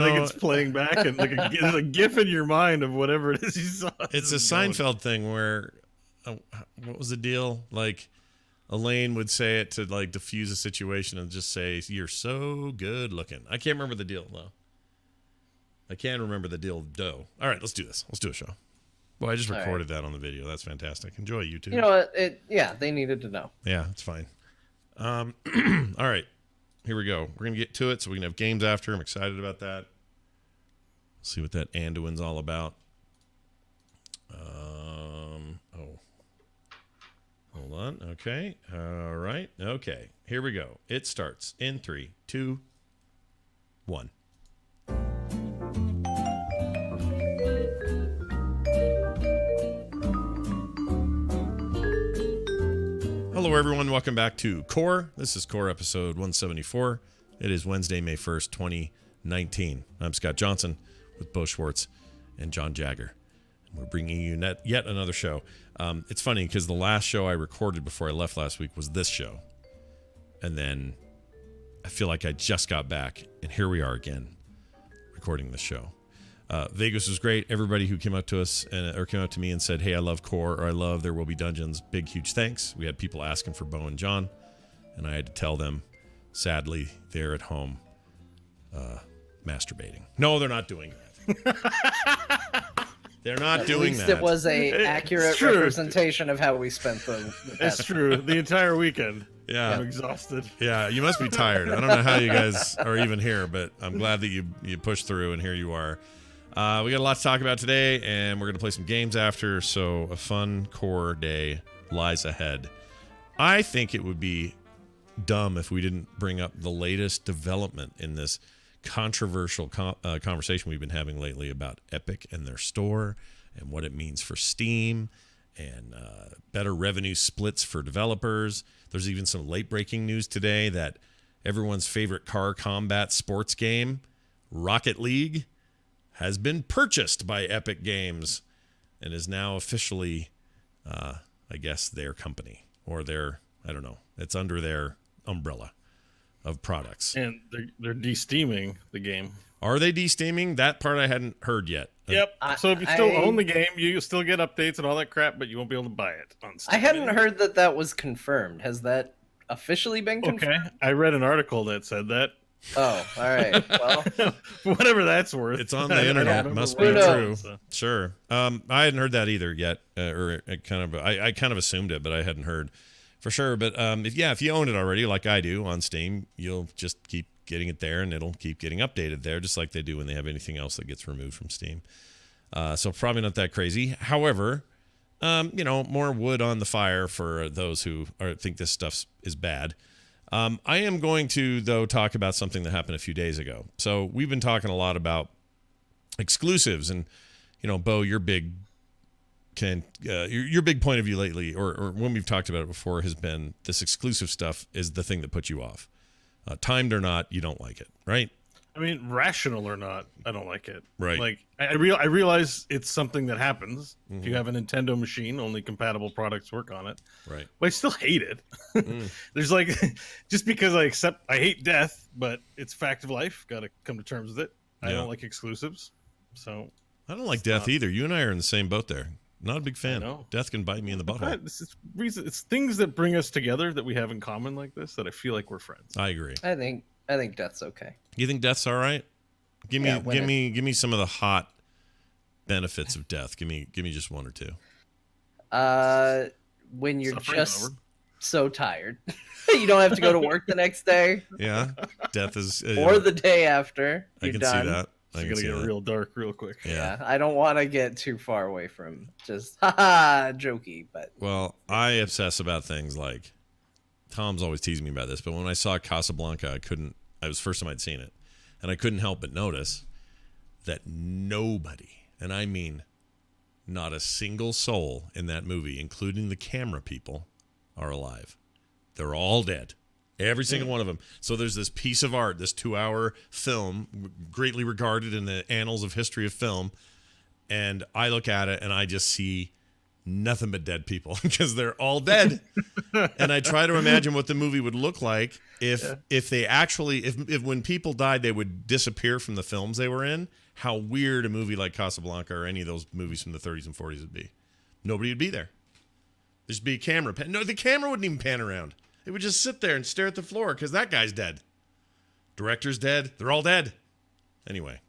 Like it's playing back and like there's a GIF in your mind of whatever it is you saw. It's a Seinfeld thing where, what was the deal? Like Elaine would say it to like diffuse a situation and just say, "You're so good looking." I can't remember the deal though. I can't remember the deal though. All right, let's do this. Let's do a show. Well, I just recorded that on the video. That's fantastic. Enjoy YouTube. You know what? Yeah, they needed to know. Yeah, it's fine. All right, here we go. We're gonna get to it, so we can have games after. I'm excited about that. See what that Anduin's all about. Hold on. Okay. All right. Okay. Here we go. It starts in 3, 2, 1. Hello, everyone. Welcome back to Core. This is Core episode 174. It is Wednesday, May 1st, 2019. I'm Scott Johnson with Bo Schwartz and John Jagger. We're bringing you yet another show. It's funny because the last show I recorded before I left last week was this show. And then I feel like I just got back, and here we are again recording this show. Vegas was great. Everybody who came up to us or came up to me and said, "Hey, I love Core," or "I love There Will Be Dungeons," big, huge thanks. We had people asking for Bo and John, and I had to tell them, sadly, they're at home masturbating. No, they're not doing that. They're not doing that. At least it was a accurate representation of how we spent the It's true. The entire weekend. Yeah. I'm exhausted. Yeah, you must be tired. I don't know how you guys are even here, but I'm glad that you pushed through, and here you are. We got a lot to talk about today, and we're going to play some games after, so a fun Core day lies ahead. I think it would be dumb if we didn't bring up the latest development in this controversial conversation we've been having lately about Epic and their store and what it means for Steam and better revenue splits for developers. There's even some late-breaking news today that everyone's favorite car combat sports game, Rocket League, has been purchased by Epic Games and is now officially, I guess, their company or their, I don't know, it's under their umbrella of products. And they're de-steaming the game. Are they de-steaming? That part I hadn't heard yet. Yep. So if you still own the game, you still get updates and all that crap, but you won't be able to buy it on Steam. I hadn't heard that was confirmed. Has that officially been confirmed? Okay. I read an article that said that. Oh, all right. Well, whatever that's worth. It's on the internet. It must be true. So. Sure. I hadn't heard that either yet, or I kind of assumed it, but I hadn't heard for sure. But if you own it already, like I do on Steam, you'll just keep getting it there, and it'll keep getting updated there, just like they do when they have anything else that gets removed from Steam. So probably not that crazy. However, more wood on the fire for those who think this stuff is bad. I am going to, though, talk about something that happened a few days ago. So we've been talking a lot about exclusives, and Bo, your big point of view lately, or when we've talked about it before, has been this exclusive stuff is the thing that puts you off. Timed or not, you don't like it, right? I mean, rational or not, I don't like it. Right. Like I realize it's something that happens. If you have a Nintendo machine, only compatible products work on it. Right. But I still hate it. There's like, just because I hate death, but it's fact of life. Got to come to terms with it. I don't like exclusives. So I don't like death either. You and I are in the same boat there. Not a big fan. know. Death can bite me in the butthole. It's things that bring us together that we have in common like this that I feel like we're friends. I agree. I think death's okay. You think death's all right? Give me some of the hot benefits of death. Give me just one or two. When you're Suffering's just over. so tired, you don't have to go to work the next day. Yeah, death is or the day after. I You're can done. see that. It's gonna get real dark real quick. Yeah, I don't want to get too far away from just jokey, but well, I obsess about things like Tom's always teasing me about this, but when I saw Casablanca, it was the first time I'd seen it, and I couldn't help but notice that nobody, and I mean not a single soul in that movie, including the camera people, are alive. They're all dead. Every single one of them. So there's this piece of art, this 2-hour film, greatly regarded in the annals of history of film, and I look at it and I just see nothing but dead people because they're all dead. And I try to imagine what the movie would look like if they actually, if when people died, they would disappear from the films they were in. How weird a movie like Casablanca or any of those movies from the 30s and 40s would be. Nobody would be there. There'd be a camera. No, the camera wouldn't even pan around. It would just sit there and stare at the floor because that guy's dead. Director's dead. They're all dead. Anyway.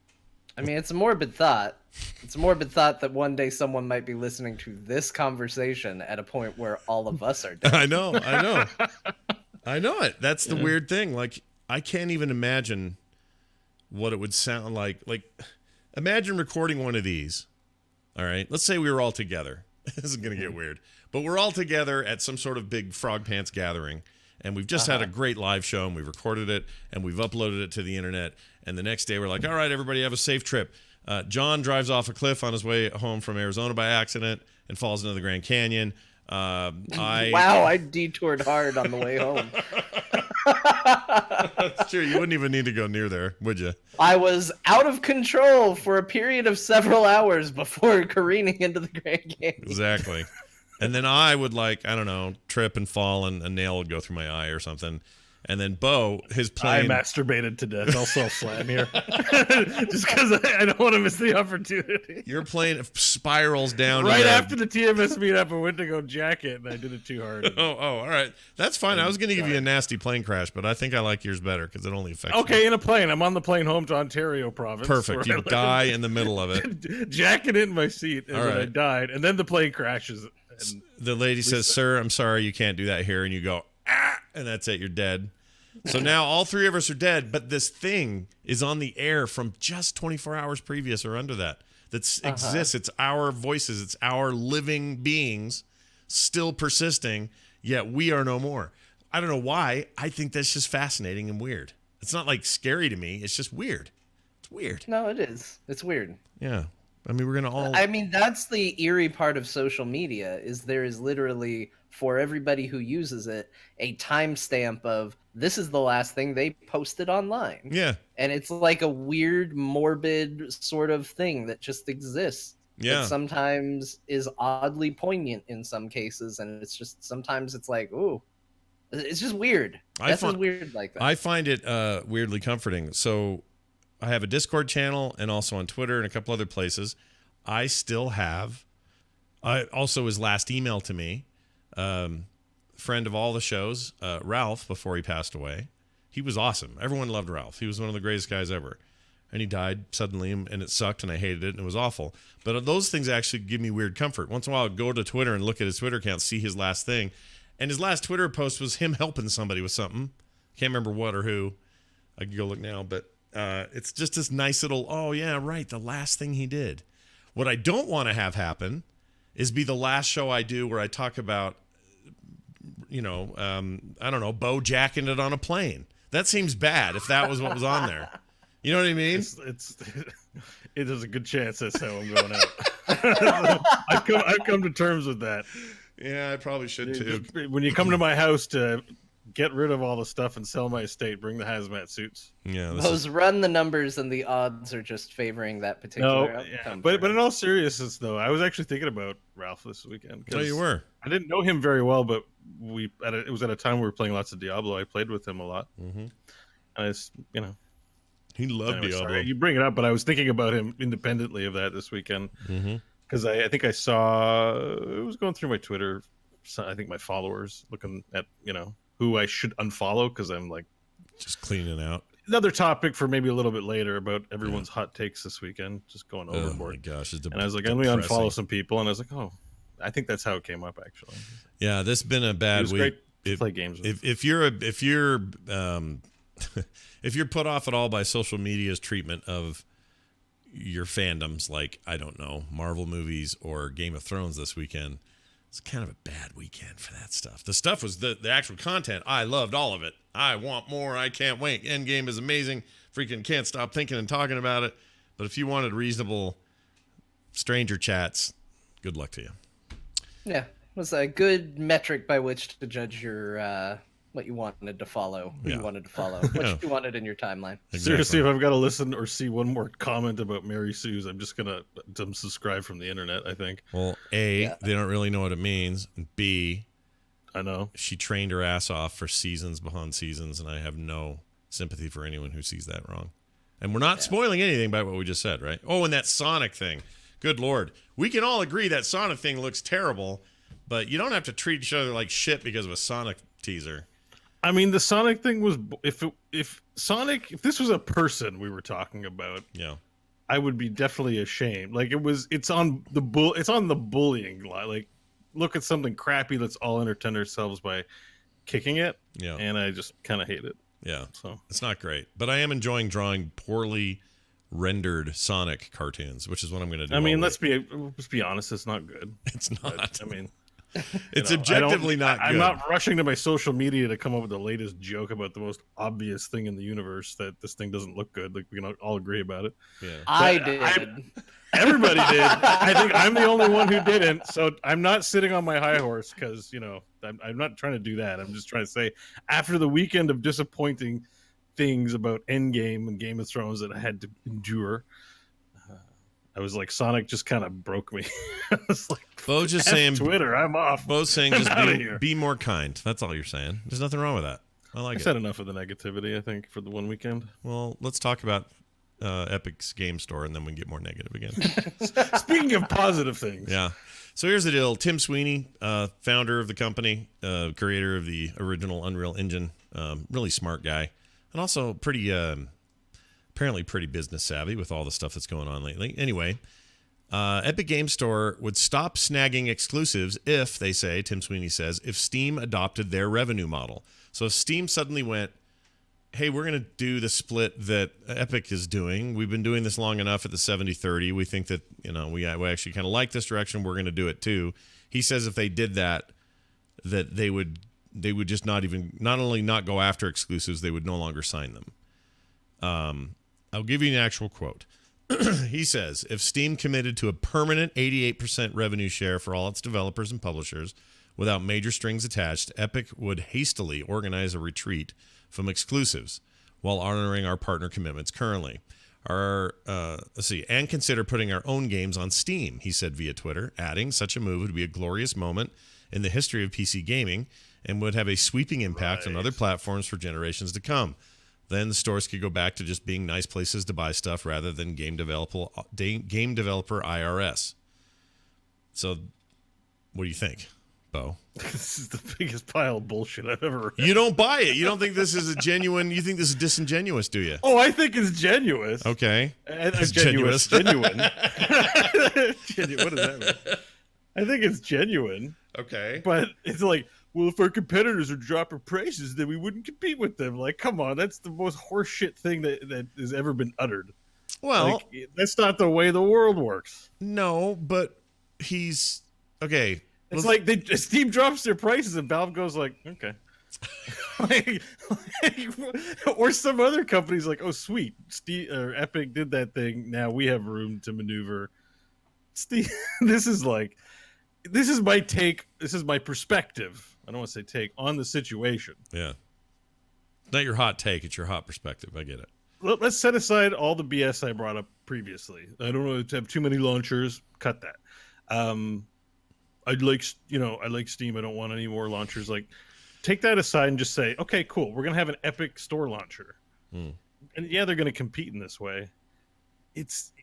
I mean, it's a morbid thought. It's a morbid thought that one day someone might be listening to this conversation at a point where all of us are dead. I know. I know it. That's the weird thing. Like, I can't even imagine what it would sound like. Like, imagine recording one of these. All right? Let's say we were all together. This is going to get weird. But we're all together at some sort of big Frog Pants gathering. And we've just had a great live show, and we've recorded it, and we've uploaded it to the internet. And the next day, we're like, all right, everybody have a safe trip. John drives off a cliff on his way home from Arizona by accident and falls into the Grand Canyon. Wow, I detoured hard on the way home. That's true. You wouldn't even need to go near there, would you? I was out of control for a period of several hours before careening into the Grand Canyon. Exactly. And then I would, like, I don't know, trip and fall, and a nail would go through my eye or something. And then Bo, his plane... I masturbated to death. I'll self-slam here. Just because I don't want to miss the opportunity. Your plane spirals down. Right after the TMS meetup, I went to go jack it, and I did it too hard. Oh, all right. That's fine. I was going to give you a nasty plane crash, but I think I like yours better because it only affects me. In a plane. I'm on the plane home to Ontario province. Perfect. You die in the middle of it. Jacking it in my seat, and then I died. And then the plane crashes. And the lady says, sir, I'm sorry, you can't do that here. And you go, and that's it. You're dead. So now all three of us are dead, but this thing is on the air from just 24 hours previous or under that. That exists. It's our voices. It's our living beings still persisting, yet we are no more. I don't know why. I think that's just fascinating and weird. It's not like scary to me. It's just weird. It's weird. No, it is. It's weird. Yeah. I mean, we're going to all... I mean, that's the eerie part of social media, is there is literally, for everybody who uses it, a timestamp of, this is the last thing they posted online. Yeah. And it's like a weird, morbid sort of thing that just exists. Yeah. That sometimes is oddly poignant in some cases, and it's just, sometimes it's like, ooh, it's just weird. That's just weird like that. I find it weirdly comforting. So... I have a Discord channel and also on Twitter and a couple other places. I still have, also his last email to me, friend of all the shows, Ralph, before he passed away. He was awesome. Everyone loved Ralph. He was one of the greatest guys ever. And he died suddenly, and it sucked, and I hated it, and it was awful. But those things actually give me weird comfort. Once in a while, I'd go to Twitter and look at his Twitter account, see his last thing. And his last Twitter post was him helping somebody with something. Can't remember what or who. I can go look now, but... it's just this nice little, oh, yeah, right, the last thing he did. What I don't want to have happen is be the last show I do where I talk about, I don't know, Bo jacking it on a plane. That seems bad if that was what was on there. You know what I mean? It is a good chance that's how I'm going out. I've come to terms with that. Yeah, I probably should too. When you come to my house to get rid of all the stuff and sell my estate, bring the hazmat suits. Yeah, those run the numbers, and the odds are just favoring that particular outcome. But in all seriousness, though, I was actually thinking about Ralph this weekend. Oh, you were? I didn't know him very well, but it was at a time we were playing lots of Diablo. I played with him a lot. Mm-hmm. And he loved Diablo. Sorry, you bring it up, but I was thinking about him independently of that this weekend. Because I think I saw, it was going through my Twitter, I think my followers, looking at, who I should unfollow, because I'm like just cleaning out. Another topic for maybe a little bit later about everyone's hot takes this weekend, just going overboard. Oh my gosh, and I was like, I'm gonna unfollow some people, and I was like, oh, I think that's how it came up actually. Yeah, this has been a bad week. Great to play games with. If you're if you're put off at all by social media's treatment of your fandoms, like, I don't know, Marvel movies or Game of Thrones this weekend, it's kind of a bad weekend for that stuff. The stuff was the actual content. I loved all of it. I want more. I can't wait. Endgame is amazing. Freaking can't stop thinking and talking about it. But if you wanted reasonable stranger chats, good luck to you. Yeah, it was a good metric by which to judge your what you wanted to follow, who Yeah. you wanted to follow, what Yeah. you wanted in your timeline. Exactly. Seriously, if I've got to listen or see one more comment about Mary Sue's, I'm just gonna unsubscribe from the internet. I think. Well, A, Yeah. they don't really know what it means. And B, I know. she trained her ass off for seasons behind seasons, and I have no sympathy for anyone who sees that wrong. And we're not spoiling anything by what we just said, right? Oh, and that Sonic thing. Good Lord. We can all agree that Sonic thing looks terrible, but you don't have to treat each other like shit because of a Sonic teaser. I mean, the Sonic thing was if this was a person we were talking about, Yeah. I would be definitely ashamed. Like it's on the bullying line. Like, look at something crappy. Let's all entertain ourselves by kicking it. Yeah. And I just kind of hate it. Yeah. So It's not great, but I am enjoying drawing poorly rendered Sonic cartoons, which is what I'm going to do. I mean, all let's be honest. It's not good. It's not. But, I mean, It's you know, objectively not good. I'm not rushing to my social media to come up with the latest joke about the most obvious thing in the universe that this thing doesn't look good. Like, we can all agree about it. Yeah. I But did. Everybody did. I think I'm the only one who didn't. So I'm not sitting on my high horse because, I'm not trying to do that. I'm just trying to say, after the weekend of disappointing things about Endgame and Game of Thrones that I had to endure, I was like, Sonic just kind of broke me. I was like, Bo's just F saying, Twitter, I'm off. Bo's saying I'm just outta here. be more kind. That's all you're saying. There's nothing wrong with that. I like I it. said enough of the negativity, I think, for the one weekend. Well, let's talk about Epic's Game Store, and then we can get more negative again. Speaking of positive things. Yeah. So here's the deal. Tim Sweeney, founder of the company, creator of the original Unreal Engine, really smart guy, and also apparently pretty business savvy with all the stuff that's going on lately. Anyway, Epic Game Store would stop snagging exclusives if, they say, Tim Sweeney says, if Steam adopted their revenue model. So if Steam suddenly went, hey, we're going to do the split that Epic is doing. We've been doing this long enough at the 70-30. We think that, we actually kind of like this direction. We're going to do it too. He says if they did that they would just not only not go after exclusives, they would no longer sign them. I'll give you an actual quote. He says, if Steam committed to a permanent 88% revenue share for all its developers and publishers without major strings attached, Epic would hastily organize a retreat from exclusives while honoring our partner commitments currently. And consider putting our own games on Steam, he said via Twitter, adding such a move would be a glorious moment in the history of PC gaming and would have a sweeping impact on other platforms for generations to come. Then the stores could go back to just being nice places to buy stuff rather than game developer IRS. So, what do you think, Bo? This is the biggest pile of bullshit I've ever read. You don't buy it. You don't think this is a genuine. You think this is disingenuous, do you? Oh, I think it's genuine. Okay. It's genuine. Genuine. What does that mean? I think it's genuine. Okay. But it's like, well, if our competitors are dropping prices, then we wouldn't compete with them. Like, come on, that's the most horseshit thing that has ever been uttered. Well, like, that's not the way the world works. No, but he's okay. It's like Steam drops their prices and Valve goes like, okay. Or some other company's like, oh, sweet, Epic did that thing. Now we have room to maneuver. Steve, this is my take. This is my perspective. I don't want to say take on the situation. Yeah. It's not your hot take. It's your hot perspective. I get it. Let's set aside all the BS I brought up previously. I don't want to have too many launchers. Cut that. I like Steam. I don't want any more launchers. Like, take that aside and just say, okay, cool. We're going to have an Epic Store launcher. And yeah, they're going to compete in this way. It's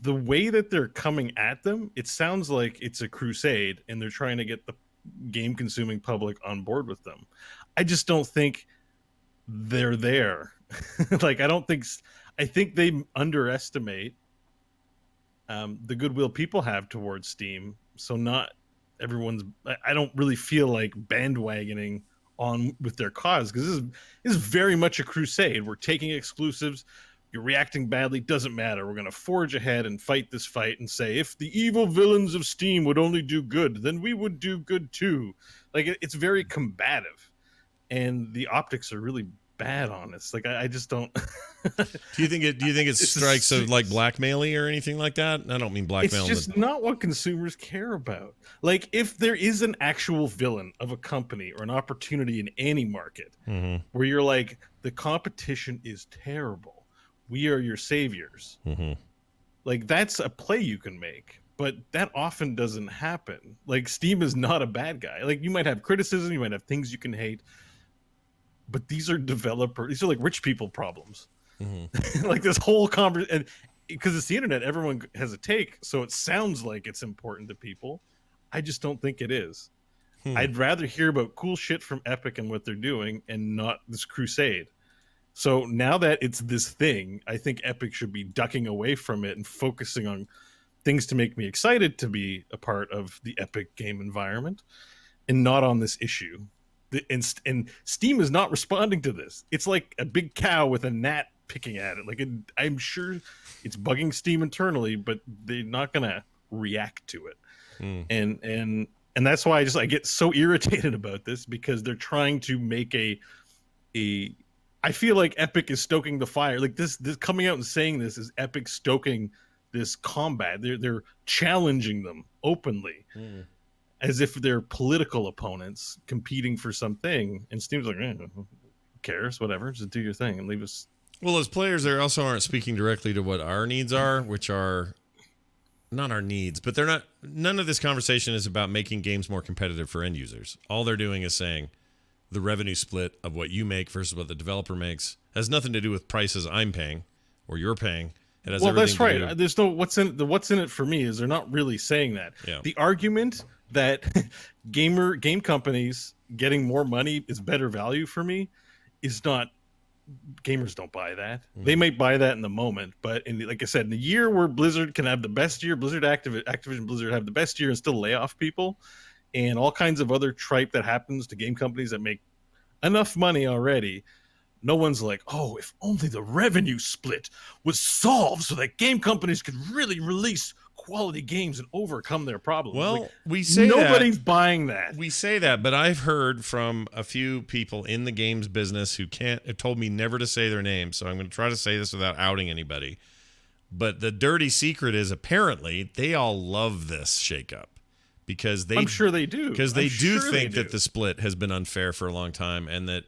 the way that they're coming at them. It sounds like it's a crusade and they're trying to get the game consuming public on board with them. I just don't think they're there. I think they underestimate the goodwill people have towards Steam. So not everyone's. I don't really feel like bandwagoning on with their cause because this is very much a crusade. We're taking exclusives. You're reacting badly. Doesn't matter. We're going to forge ahead and fight this fight and say, if the evil villains of Steam would only do good, then we would do good too. Like, it's very combative, and the optics are really bad on this. Like I just don't. Do you think it strikes of like blackmailing or anything like that? I don't mean blackmail. It's just not what consumers care about. Like if there is an actual villain of a company or an opportunity in any market where you're like, the competition is terrible, we are your saviors. Like that's a play you can make, but that often doesn't happen. Like Steam is not a bad guy. Like you might have criticism, you might have things you can hate, but these are these are like rich people problems. Like this whole conversation, because it's the internet, everyone has a take, so it sounds like it's important to people. I just don't think it is. I'd rather hear about cool shit from Epic and what they're doing and not this crusade. So now that it's this thing, I think Epic should be ducking away from it and focusing on things to make me excited to be a part of the Epic game environment and not on this issue. And Steam is not responding to this. It's like a big cow with a gnat picking at it. Like I'm sure it's bugging Steam internally, but they're not going to react to it. And that's why I get so irritated about this, because they're trying to make I feel like Epic is stoking the fire. Like this coming out and saying this is Epic stoking this combat. They're challenging them openly, as if they're political opponents competing for something. And Steam's like, who cares? Whatever, just do your thing and leave us. Well, as players, they also aren't speaking directly to what our needs are, which are not our needs, but they're not. None of this conversation is about making games more competitive for end users. All they're doing is saying the revenue split of what you make versus what the developer makes has nothing to do with prices I'm paying or you're paying. It has that's right. To do. There's no what's in it for me is they're not really saying that. Yeah. The argument that game companies getting more money is better value for me is not. Gamers don't buy that. They might buy that in the moment, but like I said, in a year where Blizzard can have the best year, Activision Blizzard have the best year and still lay off people, and all kinds of other tripe that happens to game companies that make enough money already. No one's like, oh, if only the revenue split was solved so that game companies could really release quality games and overcome their problems. Well, like, we say nobody's buying that. We say that, but I've heard from a few people in the games business who have told me never to say their name, so I'm going to try to say this without outing anybody. But the dirty secret is apparently they all love this shakeup because I'm sure they do. Because they do think that the split has been unfair for a long time and that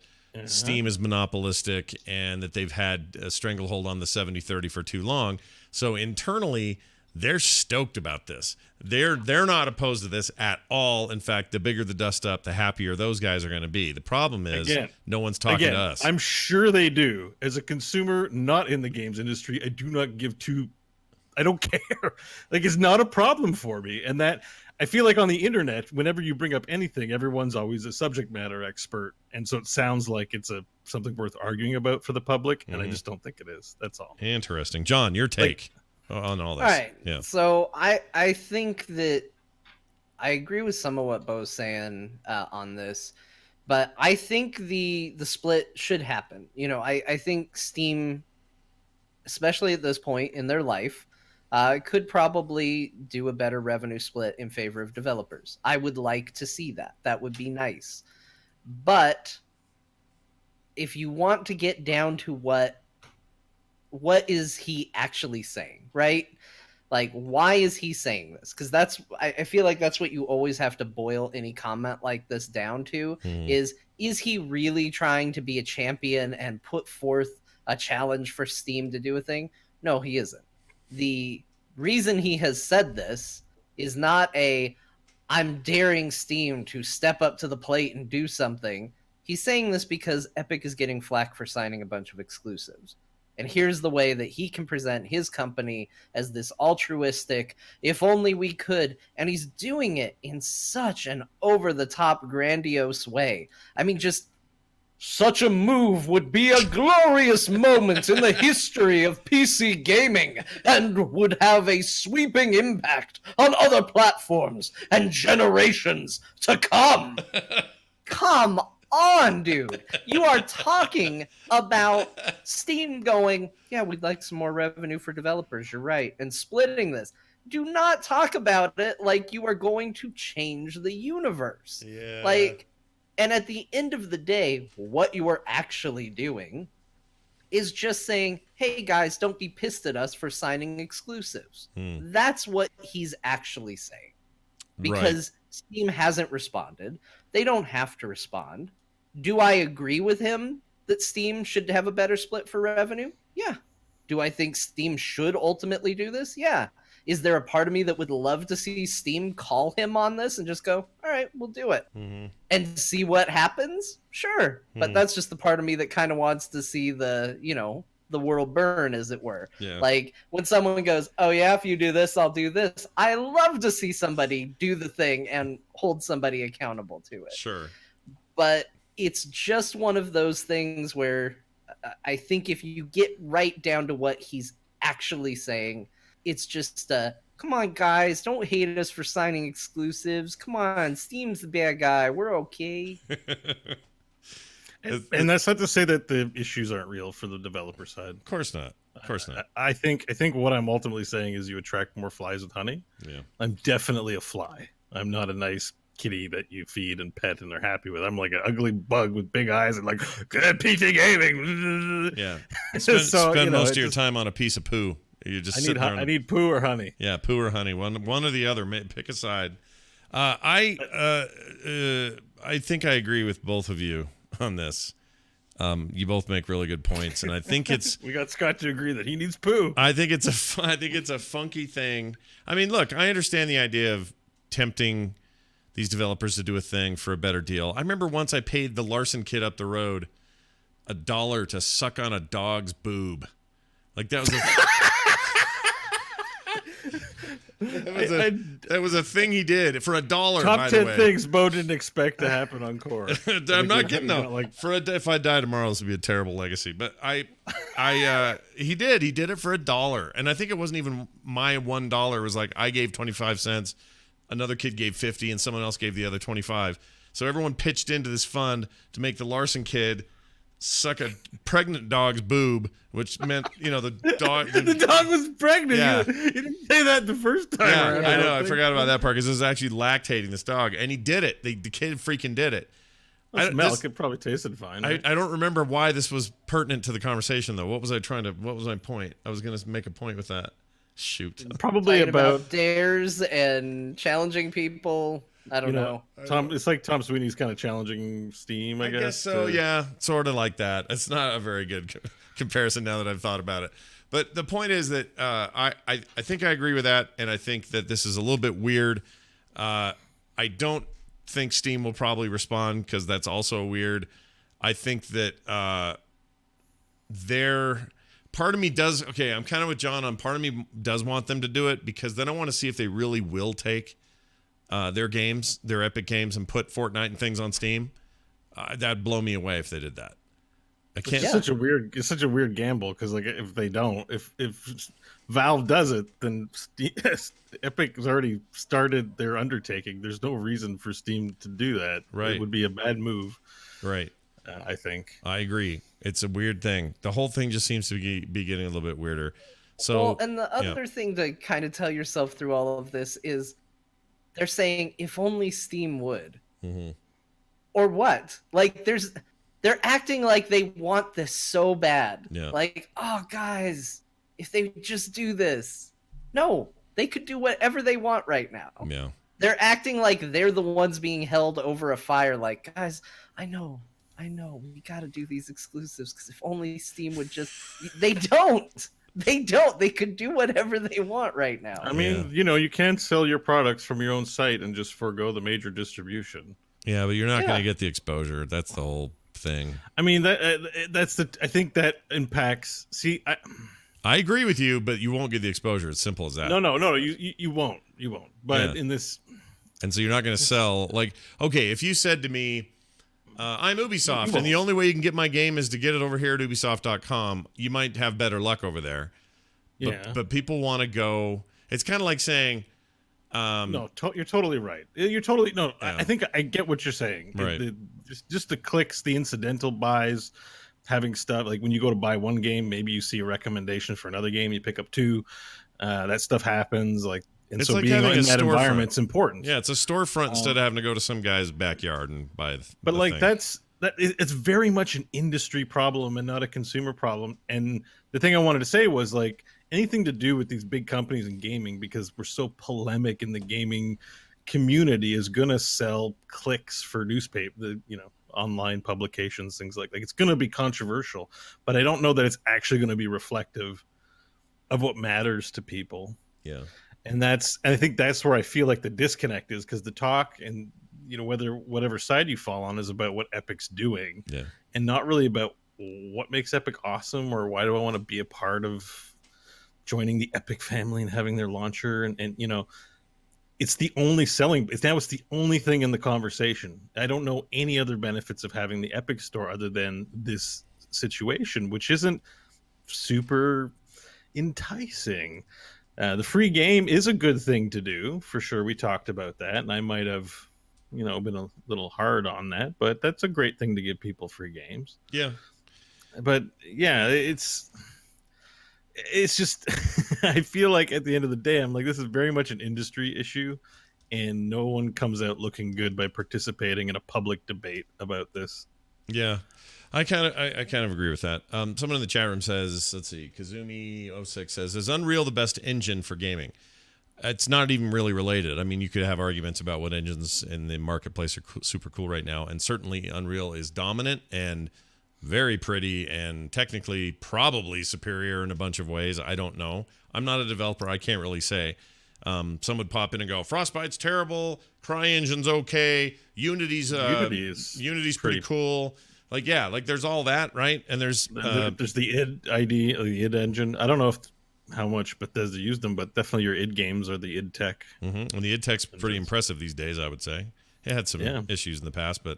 Steam is monopolistic and that they've had a stranglehold on the 70-30 for too long. So internally, they're stoked about this. They're not opposed to this at all. In fact, the bigger the dust up, the happier those guys are going to be. The problem is no one's talking to us. I'm sure they do. As a consumer, not in the games industry, I do not give two. I don't care. Like, it's not a problem for me. And that I feel like on the internet, whenever you bring up anything, everyone's always a subject matter expert. And so it sounds like it's something worth arguing about for the public. And I just don't think it is. That's all. Interesting. John, your take on all this. All right. Yeah. So I think that I agree with some of what Bo's saying on this, but I think the split should happen. You know, I think Steam, especially at this point in their life, could probably do a better revenue split in favor of developers. I would like to see that. That would be nice. But if you want to get down to what is he actually saying, right? Like, why is he saying this? Because I feel like that's what you always have to boil any comment like this down to, is he really trying to be a champion and put forth a challenge for Steam to do a thing? No, he isn't. The reason he has said this is not I'm daring Steam to step up to the plate and do something. He's saying this because Epic is getting flack for signing a bunch of exclusives. And here's the way that he can present his company as this altruistic, if only we could. And he's doing it in such an over-the-top, grandiose way. I mean, just such a move would be a glorious moment in the history of PC gaming and would have a sweeping impact on other platforms and generations to come. Come on, dude. You are talking about Steam going, yeah, we'd like some more revenue for developers, you're right, and splitting this. Do not talk about it like you are going to change the universe. Yeah. Like, And at the end of the day, what you are actually doing is just saying, hey guys, don't be pissed at us for signing exclusives. That's what he's actually saying. Because Steam hasn't responded. They don't have to respond. Do I agree with him that Steam should have a better split for revenue? Yeah. Do I think Steam should ultimately do this? Yeah. Is there a part of me that would love to see Steam call him on this and just go, all right, we'll do it and see what happens? Sure. But that's just the part of me that kind of wants to see the, the world burn, as it were. Yeah. Like when someone goes, oh yeah, if you do this, I'll do this. I love to see somebody do the thing and hold somebody accountable to it. Sure. But it's just one of those things where I think if you get right down to what he's actually saying, it's just come on guys, don't hate us for signing exclusives. Come on, Steam's the bad guy. We're okay. And that's not to say that the issues aren't real for the developer side. Of course not. Of course not. I think what I'm ultimately saying is you attract more flies with honey. Yeah. I'm definitely a fly. I'm not a nice kitty that you feed and pet and they're happy with. I'm like an ugly bug with big eyes and like PC gaming. Yeah. Spend most of your time on a piece of poo. You just I need poo or honey. Yeah, poo or honey. One or the other. Pick a side. I think I agree with both of you on this. You both make really good points, and I think it's we got Scott to agree that he needs poo. I think it's a funky thing. I mean, look, I understand the idea of tempting these developers to do a thing for a better deal. I remember once I paid the Larson kid up the road $1 to suck on a dog's boob. Like that was that was a thing he did for $1. Top by 10 the way. Things Bo didn't expect to happen on Core. I'm not kidding though. If I die tomorrow, this would be a terrible legacy. But he did it for $1, and I think it wasn't even my $1. It was like I gave 25 cents, another kid gave 50, and someone else gave the other 25. So everyone pitched into this fund to make the Larson kid suck a pregnant dog's boob, which meant the dog. The dog was pregnant. Yeah. You didn't say that the first time. Yeah, I know. I forgot about that part because it was actually lactating this dog, and he did it. The kid freaking did it. Milk. It probably tasted fine. Right? I don't remember why this was pertinent to the conversation though. What was my point? I was going to make a point with that. Shoot. Probably about dares and challenging people. I don't know. Tom, it's like Tom Sweeney's kind of challenging Steam, I guess. So, yeah, sort of like that. It's not a very good comparison now that I've thought about it. But the point is that I think I agree with that, and I think that this is a little bit weird. I don't think Steam will probably respond because that's also weird. I think that part of me does, okay, I'm kind of with John on part of me does want them to do it because then I want to see if they really will take their games, their Epic games, and put Fortnite and things on Steam. That'd blow me away if they did that. I can't. It's such a weird gamble because like if they don't, if Valve does it, then Epic has already started their undertaking. There's no reason for Steam to do that. Right. It would be a bad move. Right. I think. I agree. It's a weird thing. The whole thing just seems to be getting a little bit weirder. So, and the other thing to kind of tell yourself through all of this is they're saying, if only Steam would. Mm-hmm. Or what? Like, they're acting like they want this so bad. Yeah. Like, oh, guys, if they just do this. No, they could do whatever they want right now. Yeah. They're acting like they're the ones being held over a fire. Like, guys, I know. We got to do these exclusives because if only Steam would just... They don't. They could do whatever they want right now. I mean, you can sell your products from your own site and just forego the major distribution. Yeah, but you're not going to get the exposure. That's the whole thing. I mean, I think that impacts. See, I agree with you, but you won't get the exposure. It's simple as that. No, you won't. But in this, and so you're not going to sell. Like, okay, if you said to me, I'm Ubisoft, and the only way you can get my game is to get it over here at Ubisoft.com, you might have better luck over there. But people want to go. It's kind of like saying, no, you're totally right. You're totally no. Yeah. I think I get what you're saying. Right. Just the clicks, the incidental buys, having stuff like when you go to buy one game, maybe you see a recommendation for another game, you pick up two. That stuff happens. Like And It's so like being having in a that storefront. environment's important. Yeah, it's a storefront instead of having to go to some guy's backyard and buy But the like thing. it's very much an industry problem and not a consumer problem. And the thing I wanted to say was like anything to do with these big companies in gaming, because we're so polemic in the gaming community, is gonna sell clicks for newspaper, online publications, things like it's gonna be controversial. But I don't know that it's actually gonna be reflective of what matters to people. Yeah. And I think that's where I feel like the disconnect is, because the talk and whatever side you fall on is about what Epic's doing, Yeah. and not really about what makes Epic awesome, or why do I want to be a part of joining the Epic family and having their launcher. And it's the only it's the only thing in the conversation. I don't know any other benefits of having the Epic store other than this situation, which isn't super enticing. The free game is a good thing to do for sure. We talked about that, and I might have, been a little hard on that, but that's a great thing to give people free games. Yeah. But yeah, it's just I feel like at the end of the day, I'm like, this is very much an industry issue, and no one comes out looking good by participating in a public debate about this. Yeah. I kind of agree with that. Someone in the chat room says, let's see, Kazumi06 says, is Unreal the best engine for gaming? It's not even really related. I mean, you could have arguments about what engines in the marketplace are super cool right now, and certainly Unreal is dominant and very pretty and technically probably superior in a bunch of ways. I don't know. I'm not a developer. I can't really say. Some would pop in and go, Frostbite's terrible, CryEngine's okay, Unity's pretty cool. Like, yeah, like there's all that, right? And there's the id ID, the id engine. I don't know how much Bethesda used them, but definitely your id games are the id tech. And the id tech's pretty impressive these days, I would say. It had some issues in the past, but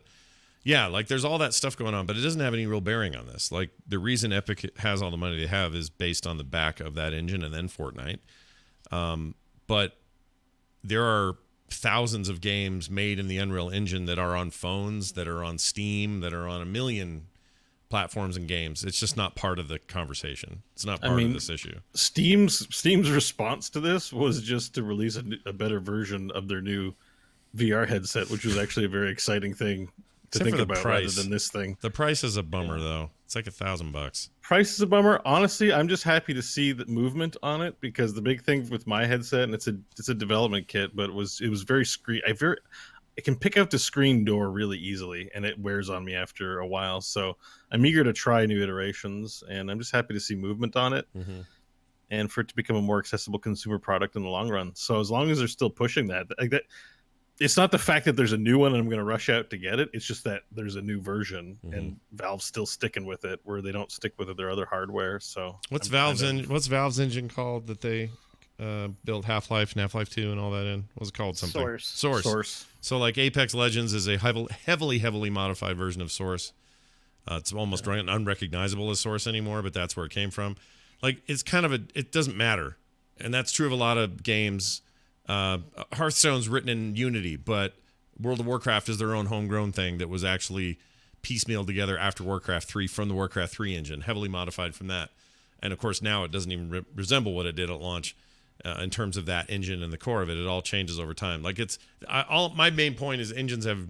yeah, like there's all that stuff going on, but it doesn't have any real bearing on this. Like the reason Epic has all the money they have is based on the back of that engine and then Fortnite. But there are thousands of games made in the Unreal Engine that are on phones, that are on Steam, that are on a million platforms and games. It's just not part of the conversation. It's not part of this issue. Steam's response to this was just to release a better version of their new VR headset, which was actually a very exciting thing to think about rather than this thing. The price is a bummer though. It's like $1,000. Price is a bummer. Honestly, I'm just happy to see the movement on it, because the big thing with my headset, and it's a development kit, but it was very screen. I can pick out the screen door really easily, and it wears on me after a while. So I'm eager to try new iterations, and I'm just happy to see movement on it, and for it to become a more accessible consumer product in the long run. So as long as they're still pushing that, it's not the fact that there's a new one and I'm going to rush out to get it. It's just that there's a new version, and Valve's still sticking with it, where they don't stick with their other hardware. So what's Valve's engine called that they built Half-Life and Half-Life 2 and all that in? What's it called? Something. Source. So like Apex Legends is a heavily modified version of Source. It's almost unrecognizable as Source anymore, but that's where it came from. Like it's kind of it doesn't matter, and that's true of a lot of games. Hearthstone's written in Unity, but World of Warcraft is their own homegrown thing that was actually piecemealed together after Warcraft 3 from the Warcraft 3 engine, heavily modified from that. And of course, now it doesn't even resemble what it did at launch in terms of that engine and the core of it. It all changes over time. Like my main point is engines have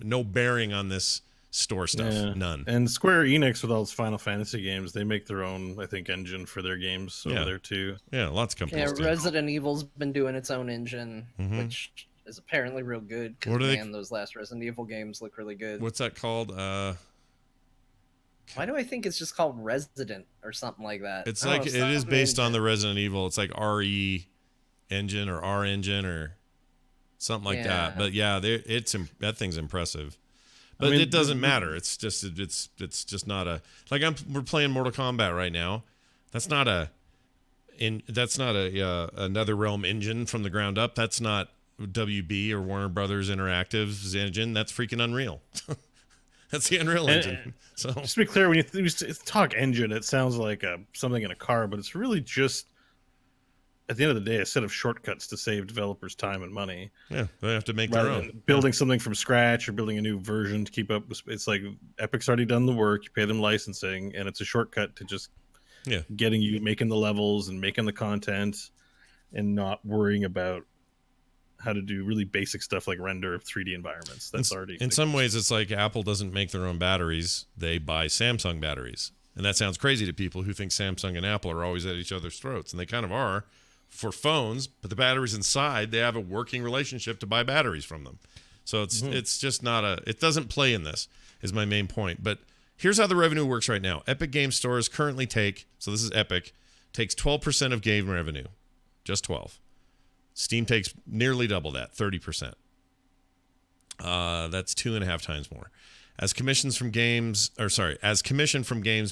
no bearing on this store stuff. Yeah. None. And Square Enix, with all its Final Fantasy games, they make their own, I think, engine for their games over there too. Yeah, lots of companies do. Resident Evil's been doing its own engine, which is apparently real good, because those last Resident Evil games look really good. What's that called? Why do I think it's just called Resident or something like that? It's like it is based on the Resident Evil. It's like RE engine or R engine or something like that. But yeah, that thing's impressive. But it doesn't matter. It's just not a we're playing Mortal Kombat right now. That's not a another realm engine from the ground up. That's not WB or Warner Brothers Interactive's engine. That's freaking Unreal. That's the Unreal engine. So just to be clear, when you talk engine, it sounds like something in a car, but it's really just, at the end of the day, a set of shortcuts to save developers time and money. Yeah, they have to make their own. Building something from scratch or building a new version to keep up with, it's like Epic's already done the work. You pay them licensing, and it's a shortcut to just making the levels and making the content. and not worrying about how to do really basic stuff like render 3D environments. That's already in some ways it's like Apple doesn't make their own batteries, they buy Samsung batteries. And that sounds crazy to people who think Samsung and Apple are always at each other's throats, and they kind of are for phones, but the batteries inside, they have a working relationship to buy batteries from them. So it's just not it doesn't play in this, is my main point. But here's how the revenue works right now. Epic Game Stores currently so this is Epic, takes 12% of game revenue. Just 12. Steam takes nearly double that, 30%. That's 2.5 times more. As commission from games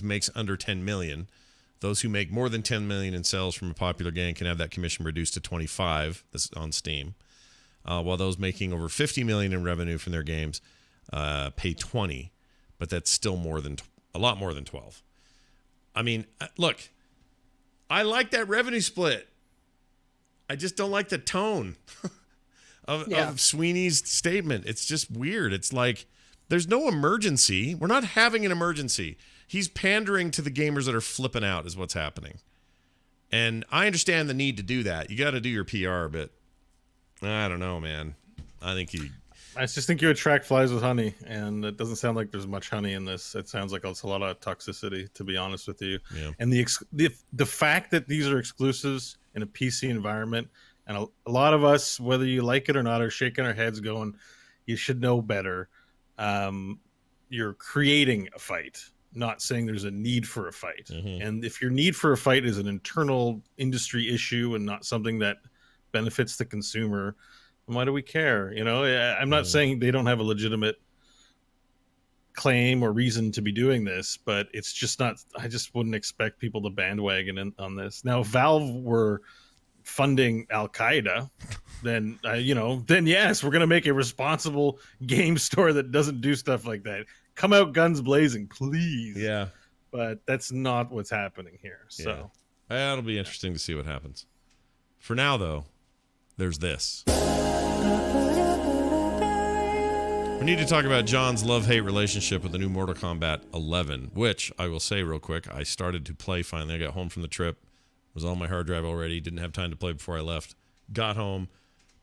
makes under 10 million, those who make more than 10 million in sales from a popular game can have that commission reduced to 25. This is on Steam. While those making over 50 million in revenue from their games pay 20, but that's still a lot more than 12. I mean, look, I like that revenue split. I just don't like the tone of Sweeney's statement. It's just weird. It's like there's no emergency. We're not having an emergency. He's pandering to the gamers that are flipping out is what's happening. And I understand the need to do that. You got to do your PR, but I don't know, man. I just think you attract flies with honey, and it doesn't sound like there's much honey in this. It sounds like it's a lot of toxicity, to be honest with you. Yeah. And the fact that these are exclusives in a PC environment, and a lot of us, whether you like it or not, are shaking our heads going, you should know better. You're creating a fight, not saying there's a need for a fight. Mm-hmm. And if your need for a fight is an internal industry issue and not something that benefits the consumer, why do we care? You know, I'm not saying they don't have a legitimate claim or reason to be doing this, but it's just not. I just wouldn't expect people to bandwagon on this. Now, if Valve were funding Al Qaeda, then then yes, we're gonna make a responsible game store that doesn't do stuff like that. Come out guns blazing, please. Yeah, but that's not what's happening here. So it'll be interesting to see what happens. For now, though, there's this. We need to talk about John's love-hate relationship with the new Mortal Kombat 11, which I will say real quick, I started to play finally. I got home from the trip, was on my hard drive already, didn't have time to play before I left. Got home,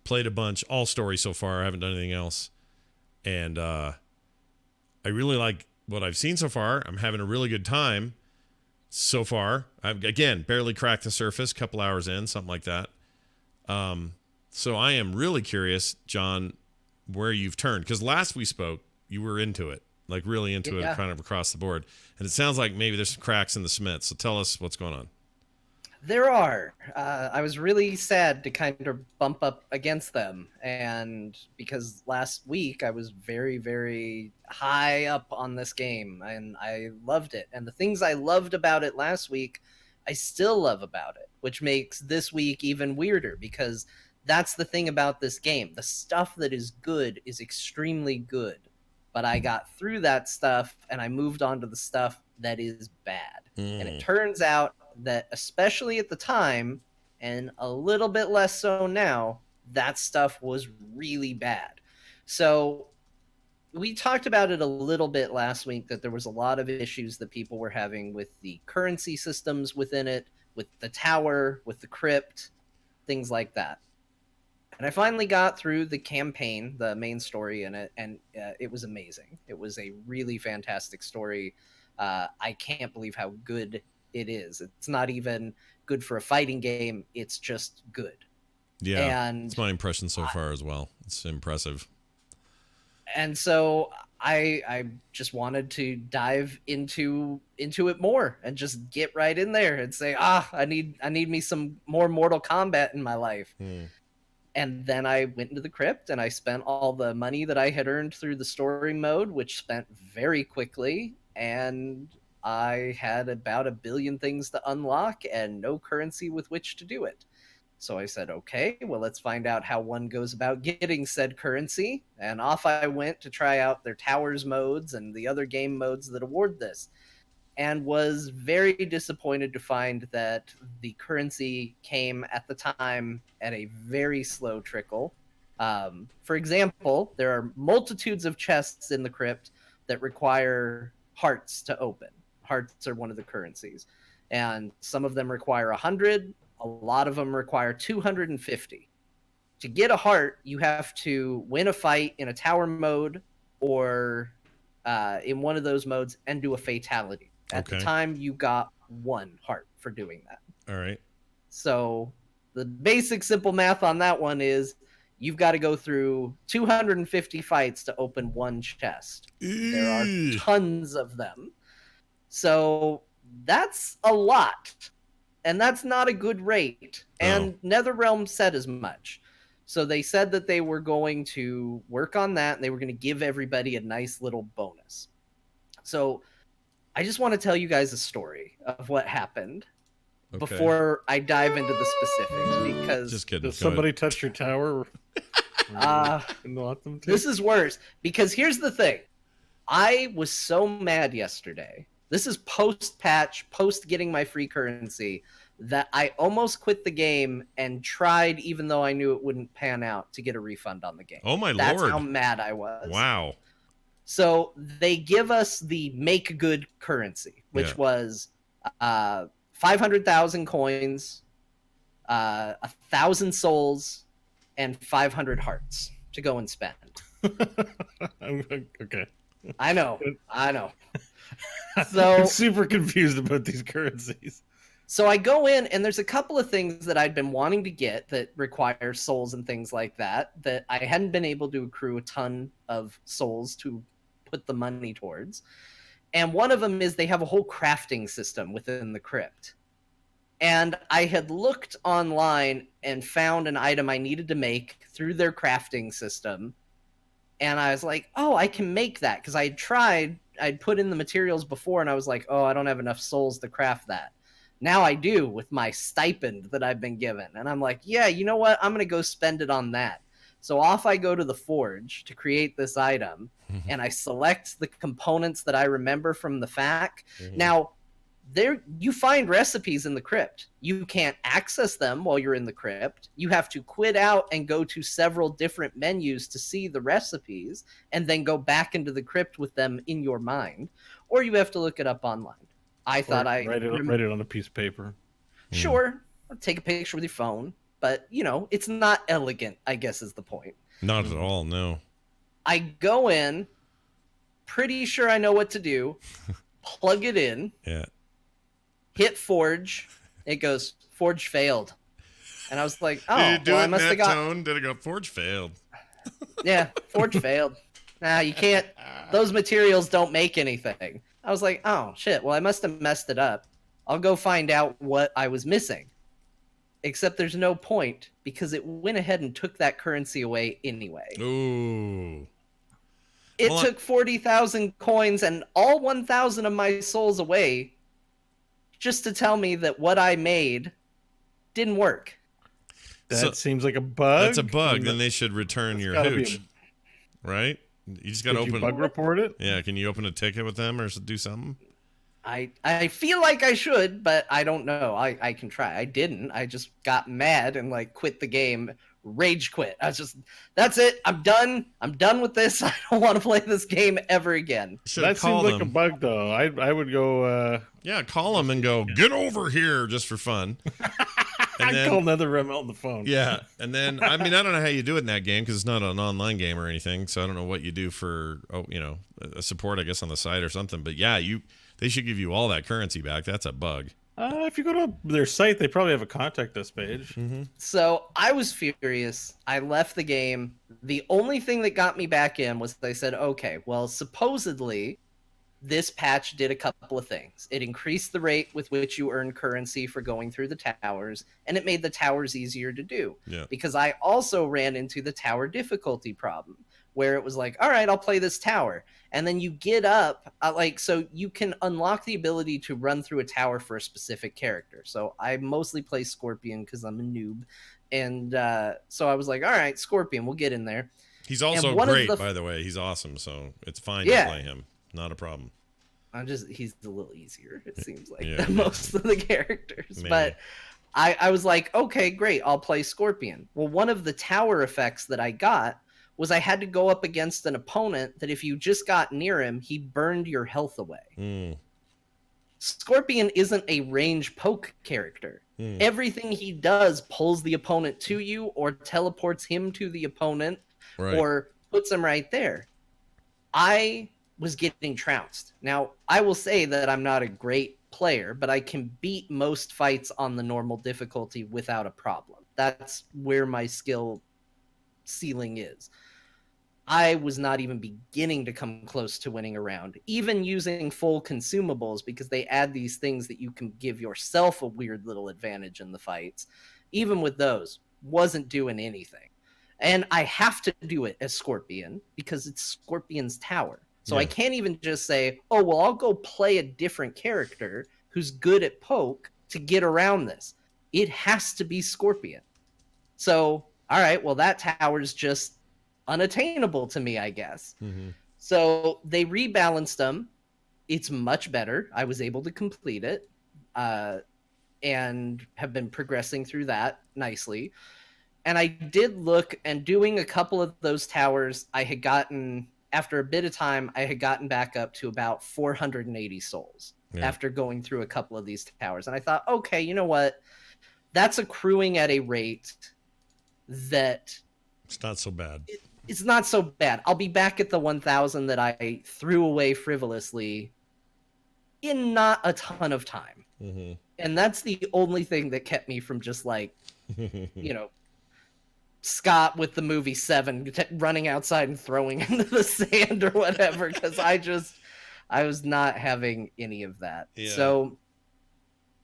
played a bunch, all story so far. I haven't done anything else. And I really like what I've seen so far. I'm having a really good time so far. I've, again, barely cracked the surface, couple hours in, something like that. So I am really curious, John, where you've turned, because last we spoke, you were into it, like really into it, kind of across the board. And it sounds like maybe there's some cracks in the cement. So tell us what's going on. There are. I was really sad to kind of bump up against them, and because last week I was very, very high up on this game, and I loved it. And the things I loved about it last week, I still love about it, which makes this week even weirder, because that's the thing about this game. The stuff that is good is extremely good, but I got through that stuff and I moved on to the stuff that is bad. And it turns out that, especially at the time, and a little bit less so now, that stuff was really bad. So we talked about it a little bit last week, that there was a lot of issues that people were having with the currency systems within it, with the tower, with the crypt, things like that. And I finally got through the campaign, the main story in it, and it was amazing. It was a really fantastic story. I can't believe how good it is. It's not even good for a fighting game. It's just good. Yeah, and it's my impression so far as well. It's impressive. And so I just wanted to dive into it more and just get right in there and say, I need me some more Mortal Kombat in my life. And then I went into the crypt and I spent all the money that I had earned through the story mode, which spent very quickly. And I had about 1 billion things to unlock and no currency with which to do it. So I said, okay, well, let's find out how one goes about getting said currency. And off I went to try out their towers modes and the other game modes that award this. And was very disappointed to find that the currency came at the time at a very slow trickle. For example, there are multitudes of chests in the crypt that require hearts to open. Hearts are one of the currencies. And some of them require 100, A lot of them require 250. To get a heart, you have to win a fight in a tower mode or in one of those modes and do a fatality. At the time, you got 1 heart for doing that. All right. So the basic simple math on that one is you've got to go through 250 fights to open 1 chest. There are tons of them. So that's a lot. And that's not a good rate. And NetherRealm said as much. So they said that they were going to work on that and they were going to give everybody a nice little bonus. So I just want to tell you guys a story of what happened before I dive into the specifics, because just kidding. Does somebody touch your tower? This is worse, because here's the thing. I was so mad yesterday. This is post-patch, post getting my free currency, that I almost quit the game and tried, even though I knew it wouldn't pan out, to get a refund on the game. Oh my Lord. That's how mad I was. Wow. So they give us the make good currency, which was 500,000 coins, 1,000 souls, and 500 hearts to go and spend. Okay. I know. So I'm super confused about these currencies. So I go in, and there's a couple of things that I'd been wanting to get that require souls and things like that I hadn't been able to accrue a ton of souls to put the money towards. And one of them is they have a whole crafting system within the crypt. And I had looked online and found an item I needed to make through their crafting system. And I was like, oh, I can make that. Because I'd put in the materials before, and I was like, oh, I don't have enough souls to craft that. Now I do with my stipend that I've been given. And I'm like, yeah, you know what? I'm going to go spend it on that. So off I go to the forge to create this item, and I select the components that I remember from the FAQ. Now, there you find recipes in the crypt. You can't access them while you're in the crypt. You have to quit out and go to several different menus to see the recipes, and then go back into the crypt with them in your mind. Or you have to look it up online. I thought write it on a piece of paper. Sure, take a picture with your phone, but it's not elegant, I guess is the point. Not at all, no. I go in, pretty sure I know what to do, plug it in, hit forge, it goes, forge failed. And I was like, oh, did it do well, it I must in have that got... tone? Did it go, forge failed? Yeah, forge failed. Nah, you can't, those materials don't make anything. I was like, oh, shit, well, I must have messed it up. I'll go find out what I was missing. Except there's no point, because it went ahead and took that currency away anyway. Ooh. It took 40,000 coins and all 1,000 of my souls away just to tell me that what I made didn't work. That seems like a bug. That's a bug. Then they should return your hooch. Right? You just got to open. You bug report it? Yeah. Can you open a ticket with them or do something? I feel like I should, but I don't know. I can try. I didn't. I just got mad and quit the game. Rage quit. I was just, that's it. I'm done. I'm done with this. I don't want to play this game ever again. That seems like a bug, though. I would go. Call them and go, get over here, just for fun. And then, call NetherRealm on the phone. Yeah, and then I don't know how you do it in that game because it's not an online game or anything. So I don't know what you do for a support, I guess, on the site or something. But yeah, they should give you all that currency back. That's a bug. If you go to their site, they probably have a contact us page. Mm-hmm. So I was furious. I left the game. The only thing that got me back in was they said, okay, well, supposedly this patch did a couple of things. It increased the rate with which you earn currency for going through the towers, and it made the towers easier to do. Yeah. Because I also ran into the tower difficulty problem, where it was like, all right, I'll play this tower. And then you get up, so you can unlock the ability to run through a tower for a specific character. So I mostly play Scorpion because I'm a noob. And so I was like, all right, Scorpion, we'll get in there. He's also great, by the way. He's awesome, so it's fine to play him. Not a problem. He's a little easier, it seems like, than most of the characters. Maybe. But I was like, okay, great, I'll play Scorpion. Well, one of the tower effects that I got was I had to go up against an opponent that if you just got near him, he burned your health away. Mm. Scorpion isn't a range poke character. Everything he does pulls the opponent to you or teleports him to the opponent or puts him right there. I was getting trounced. Now, I will say that I'm not a great player, but I can beat most fights on the normal difficulty without a problem. That's where my skill ceiling is. I was not even beginning to come close to winning a round, even using full consumables, because they add these things that you can give yourself a weird little advantage in the fights. Even with those, wasn't doing anything. And I have to do it as Scorpion because it's Scorpion's tower. So I can't even just say, oh, well, I'll go play a different character who's good at poke to get around this. It has to be Scorpion. So, all right, well, that tower's just unattainable to me, I guess. So they rebalanced them. It's much better. I was able to complete it and have been progressing through that nicely. And I did look, and doing a couple of those towers, I had gotten, after a bit of time, I had gotten back up to about 480 souls after going through a couple of these towers. And I thought, okay, you know what? That's accruing at a rate that it's not so bad. It's not so bad. I'll be back at the 1,000 that I threw away frivolously in not a ton of time. And that's the only thing that kept me from just like, you know, Scott with the movie Seven running outside and throwing into the sand or whatever, because I was not having any of that. So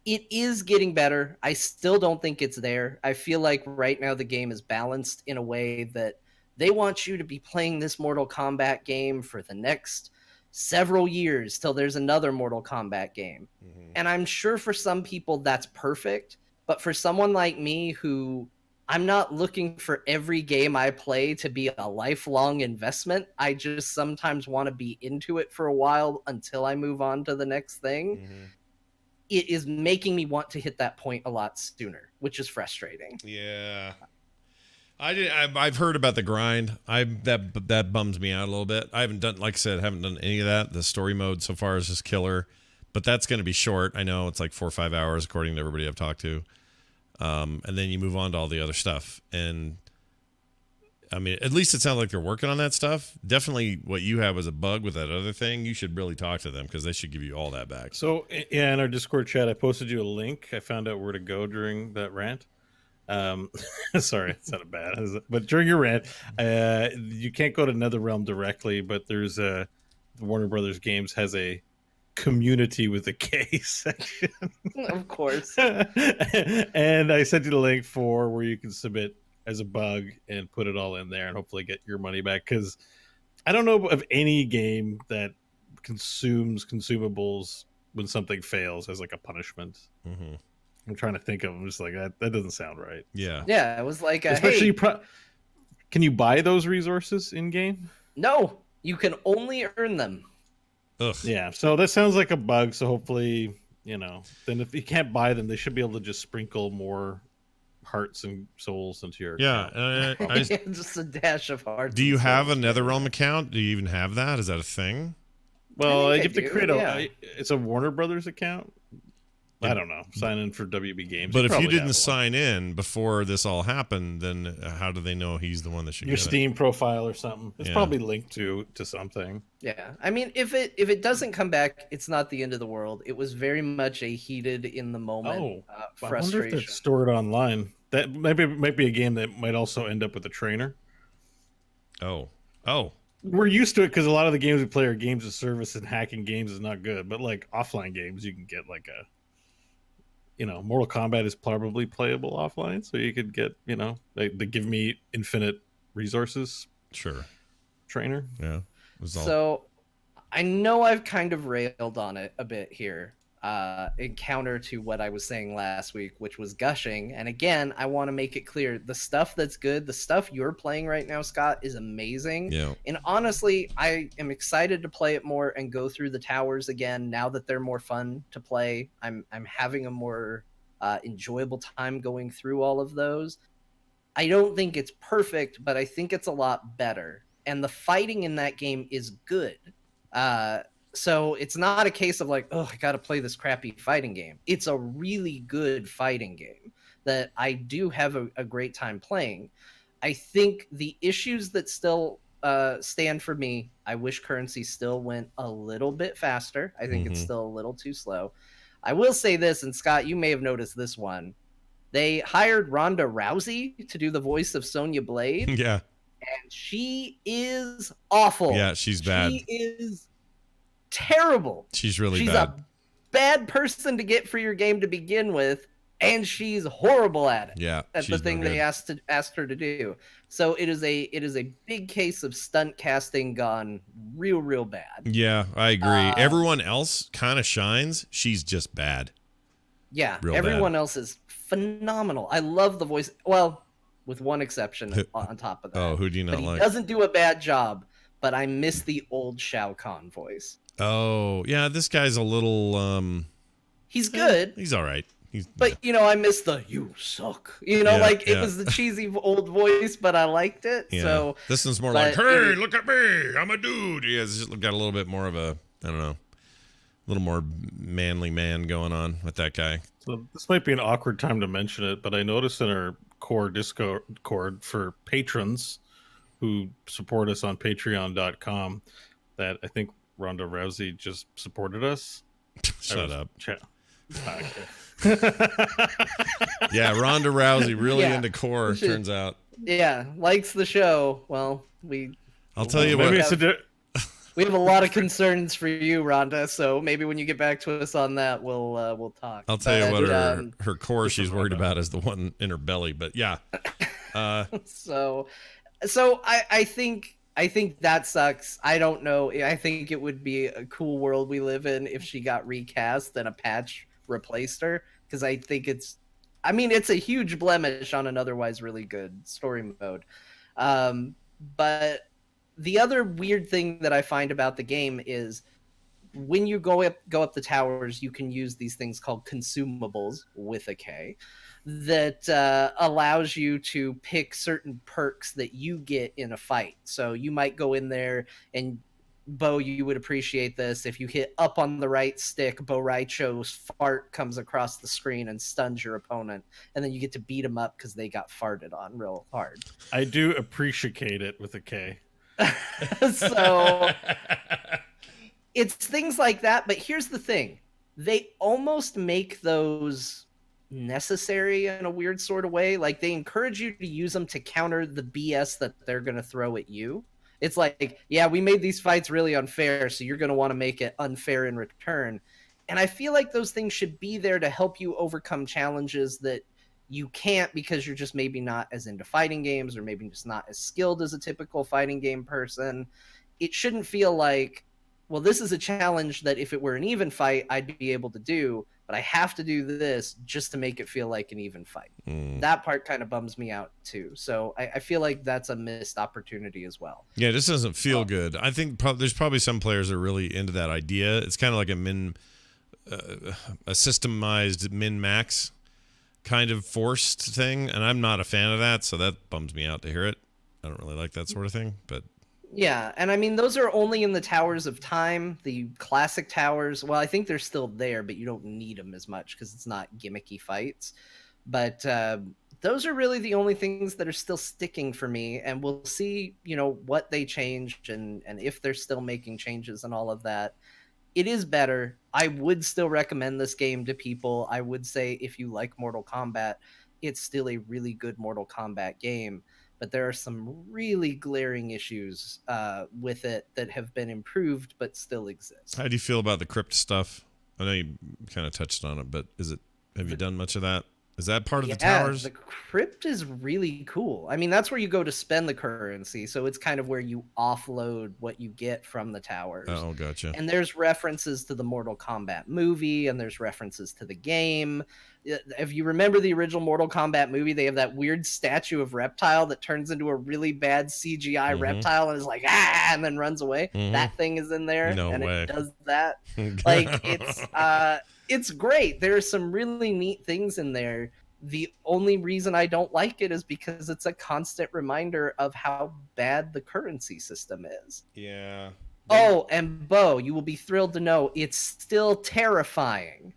it is getting better. I still don't think it's there. I feel like right now the game is balanced in a way that they want you to be playing this Mortal Kombat game for the next several years till there's another Mortal Kombat game. And I'm sure for some people that's perfect, but for someone like me who I'm not looking for every game I play to be a lifelong investment, I just sometimes want to be into it for a while until I move on to the next thing. It is making me want to hit that point a lot sooner, which is frustrating. Yeah. I've heard about the grind. That bums me out a little bit. I haven't done, like I said, haven't done any of that. The story mode so far is just killer, but that's going to be short. I know it's like 4 or 5 hours according to everybody I've talked to. And then you move on to all the other stuff. And I mean, at least it sounds like they're working on that stuff. Definitely what you have as a bug with that other thing, you should really talk to them because they should give you all that back. So yeah, in our Discord chat, I posted you a link. I found out where to go during that rant. Sorry, it sounded bad, but during your rant, you can't go to NetherRealm directly, but there's Warner Brothers Games has a community with a K section. Of course. And I sent you the link for where you can submit as a bug and put it all in there and hopefully get your money back, because I don't know of any game that consumes consumables when something fails as like a punishment. I'm trying to think of them. Just like that doesn't sound right. Yeah, it was like especially can you buy those resources in game? No, you can only earn them. Ugh. Yeah, so that sounds like a bug. So hopefully, you know, then if you can't buy them, they should be able to just sprinkle more hearts and souls into your account. Just a dash of hearts. Do you have a NetherRealm account? Do you even have that? Is that a thing? Well, you have to create it's a Warner Brothers account. I don't know. Sign in for WB Games. But if you didn't sign in before this all happened, then how do they know he's the one that should your get Steam it? profile or something? It's probably linked to something. Yeah, I mean, if it doesn't come back, it's not the end of the world. It was very much a heated in the moment frustration. I wonder if that's stored online. That might be a game that might also end up with a trainer. Oh. We're used to it because a lot of the games we play are games of service, and hacking games is not good. But like offline games, you can get like a, you know, Mortal Kombat is probably playable offline, so you could get, you know, they give me infinite resources. Sure. Trainer. Yeah. So I know I've kind of railed on it a bit here, in counter to what I was saying last week, which was gushing. And again, I want to make it clear, the stuff that's good, the stuff you're playing right now, Scott, is amazing. Yeah. And honestly, I am excited to play it more and go through the towers again now that they're more fun to play. I'm having a more enjoyable time going through all of those. I don't think it's perfect, but I think it's a lot better. And the fighting in that game is good. So it's not a case of like, oh, I got to play this crappy fighting game. It's a really good fighting game that I do have a great time playing. I think the issues that still stand for me, I wish currency still went a little bit faster. I think it's Mhm. still a little too slow. I will say this, and Scott, you may have noticed this one. They hired Ronda Rousey to do the voice of Sonya Blade, Yeah. and she is awful. Yeah, she's bad. She is terrible. She's really She's bad. a bad person to get for your game to begin with, and she's horrible at it. Yeah, At the she's no thing they good. asked her to do. So it is a big case of stunt casting gone real bad. Yeah, I agree. Um, Everyone else kind of shines. She's just bad. Yeah, Real everyone bad. else is phenomenal. I love the voice. Well, with one exception on top of that. Oh, who do you But not he like? doesn't do a bad job. But I miss the old Shao Kahn voice. Oh, yeah, this guy's a little He's good, he's all right. He's but I miss the "you suck." Yeah, Like it yeah. was the cheesy old voice, but I liked it. yeah. So This one's more but like, "Hey, look at me. I'm a dude." Yeah, it's just got a little bit more of a, I don't know, a little more manly man going on with that guy. So this might be an awkward time to mention it, but I noticed in our core Discord for patrons who support us on patreon.com that I think Ronda Rousey just supported us. Shut up. Yeah, Ronda Rousey really Yeah. into core, Shit. turns out. yeah, likes the show. Well, I'll tell you Maybe what. we have a lot of concerns for you, Rhonda. So maybe when you get back to us on that, we'll talk. I'll tell you what But, her core she's worried about is the one in her belly. But yeah. so I think that sucks. I don't know. I think it would be a cool world we live in if she got recast and a patch replaced her, because I think it's a huge blemish on an otherwise really good story mode. But the other weird thing that I find about the game is when you go up the towers, you can use these things called consumables with a K that allows you to pick certain perks that you get in a fight. So you might go in there and Bo, you would appreciate this. If you hit up on the right stick, Bo Raicho's fart comes across the screen and stuns your opponent, and then you get to beat them up because they got farted on real hard. I do appreciate it with a K. So it's things like that. But here's the thing: they almost make those necessary in a weird sort of way. Like they encourage you to use them to counter the BS that they're going to throw at you. It's like, yeah, we made these fights really unfair, so you're going to want to make it unfair in return. And I feel like those things should be there to help you overcome challenges that you can't because you're just maybe not as into fighting games or maybe just not as skilled as a typical fighting game person. It shouldn't feel like, well, this is a challenge that if it were an even fight, I'd be able to do, but I have to do this just to make it feel like an even fight. That part kind of bums me out too. So I feel like that's a missed opportunity as well. Yeah, this doesn't feel good. I think there's probably some players that are really into that idea. It's kind of like a systemized min-max kind of forced thing, and I'm not a fan of that, so that bums me out to hear it. I don't really like that sort of thing, but yeah, and I mean those are only in the Towers of Time, the classic towers. Well, I think they're still there, but you don't need them as much because it's not gimmicky fights. But those are really the only things that are still sticking for me, and we'll see, what they changed and if they're still making changes and all of that. It is better. I would still recommend this game to people. I would say if you like Mortal Kombat, it's still a really good Mortal Kombat game. But there are some really glaring issues with it that have been improved but still exist. how do you feel about the crypt stuff? I know you kind of touched on it, but have you done much of that? Is that part of the towers? The crypt is really cool. I mean, that's where you go to spend the currency, so it's kind of where you offload what you get from the towers. Oh, gotcha. And there's references to the Mortal Kombat movie, and there's references to the game. If you remember the original Mortal Kombat movie, they have that weird statue of Reptile that turns into a really bad CGI reptile and is like, and then runs away. That thing is in there, No and way. it does that. Like, it's great. There are some really neat things in there. The only reason I don't like it is because it's a constant reminder of how bad the currency system is. Yeah. Oh, and Bo, you will be thrilled to know it's still terrifying.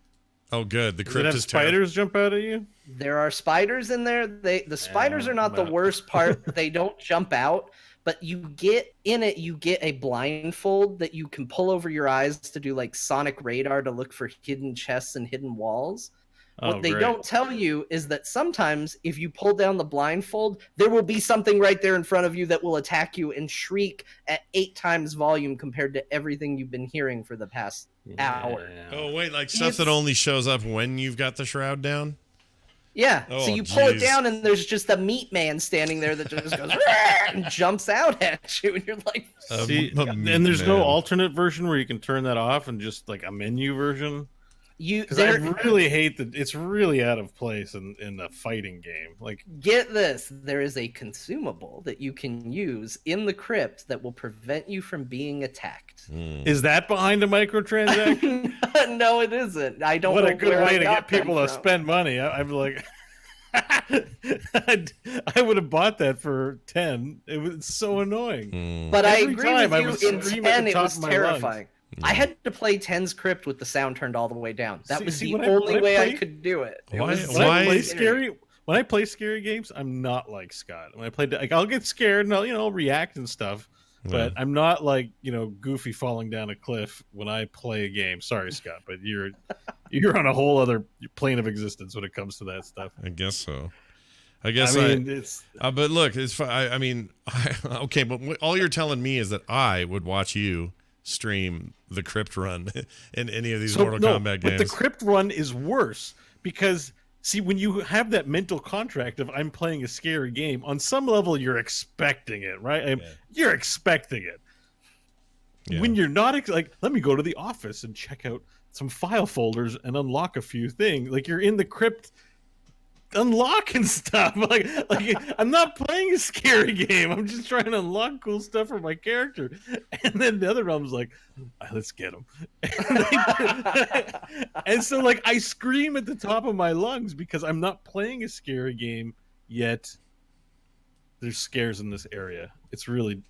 Oh, good. The Does it crypt have is spiders jump out at you? There are spiders in there. The spiders are not the worst part. They don't jump out, but you get a blindfold that you can pull over your eyes to do like sonic radar to look for hidden chests and hidden walls. What they don't tell you is that sometimes if you pull down the blindfold, there will be something right there in front of you that will attack you and shriek at 8 times volume compared to everything you've been hearing for the past hour. Oh, wait, like stuff that only shows up when you've got the shroud down? Yeah, oh, so you pull it down and there's just a meat man standing there that just goes and jumps out at you, and you're like, and there's no alternate version where you can turn that off and just like a menu version. Because I really hate that it's really out of place in a fighting game. Like, get this, there is a consumable that you can use in the crypt that will prevent you from being attacked. Is that behind a microtransaction? No, it isn't. I don't. What know a good way to get people to spend money. I'm like, I would have bought that for 10. It was so annoying. But I agree with you. In 10, it was terrifying. I had to play 10's crypt with the sound turned all the way down. That was the only way I could do it. When I play scary games, I'm not like Scott. When I play, like, I'll get scared and I'll react and stuff. But I'm not like, Goofy falling down a cliff when I play a game. Sorry, Scott, but you're on a whole other plane of existence when it comes to that stuff. I guess so. It's. But look, it's. I mean, okay, but all you're telling me is that I would watch you stream the crypt run in any of these Mortal Kombat games. But the crypt run is worse because, see, when you have that mental contract of I'm playing a scary game, on some level you're expecting it, right? You're expecting it. Yeah. When you're not, like, let me go to the office and check out some file folders and unlock a few things. Like, you're in the crypt unlocking stuff. Like I'm not playing a scary game. I'm just trying to unlock cool stuff for my character. And then the other realm's like, let's get him. And so, like, I scream at the top of my lungs because I'm not playing a scary game yet. There's scares in this area. It's really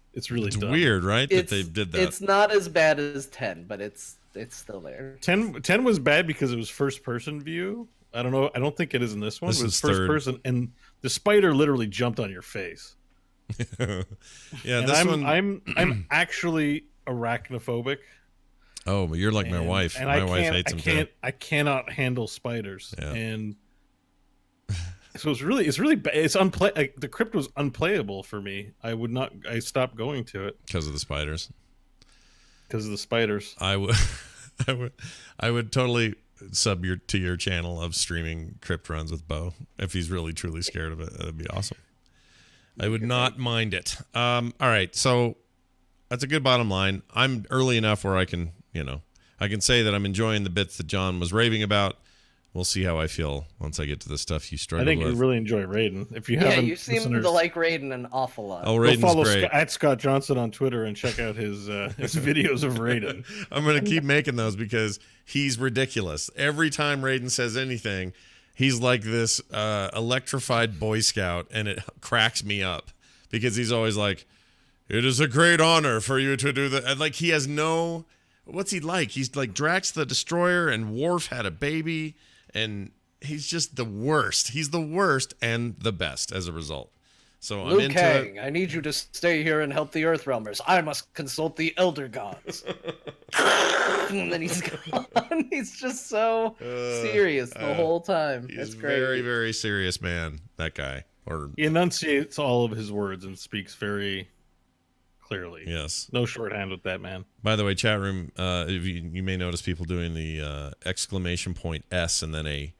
dumb. Weird, right? That they did that. It's not as bad as 10, but it's still there. 10 was bad because it was first person view. I don't know. I don't think it is in this one. This is first person, and the spider literally jumped on your face. Yeah, and this one. I'm actually arachnophobic. Oh, but you're like my wife. My wife hates them too. I cannot handle spiders, and so it's really bad. It's the crypt was unplayable for me. I stopped going to it because of the spiders. Because of the spiders. I would totally sub to your channel of streaming crypt runs with Bo if he's really truly scared of it. That'd be awesome. I would not mind it. All right, so that's a good bottom line. I'm early enough where I can say that I'm enjoying the bits that John was raving about. We'll see how I feel once I get to the stuff you struggle with. I think you really enjoy Raiden. If you haven't, you seem to like Raiden an awful lot. Oh, Raiden's follow great. at Scott Johnson on Twitter and check out his videos of Raiden. I'm going to keep making those because he's ridiculous. Every time Raiden says anything, he's like this electrified Boy Scout, and it cracks me up because he's always like, "It is a great honor for you to do that." And like, he has no. What's he like? He's like Drax the Destroyer, and Worf had a baby. And he's just the worst. He's the worst and the best as a result. So I'm into it. I need you to stay here and help the Earthrealmers. I must consult the Elder Gods. And then he's gone. He's just so serious the whole time. He's That's a great. very, very serious man, that guy. He enunciates all of his words and speaks very clearly. Yes. No shorthand with that man. By the way, chat room, you may notice people doing the exclamation point S and then a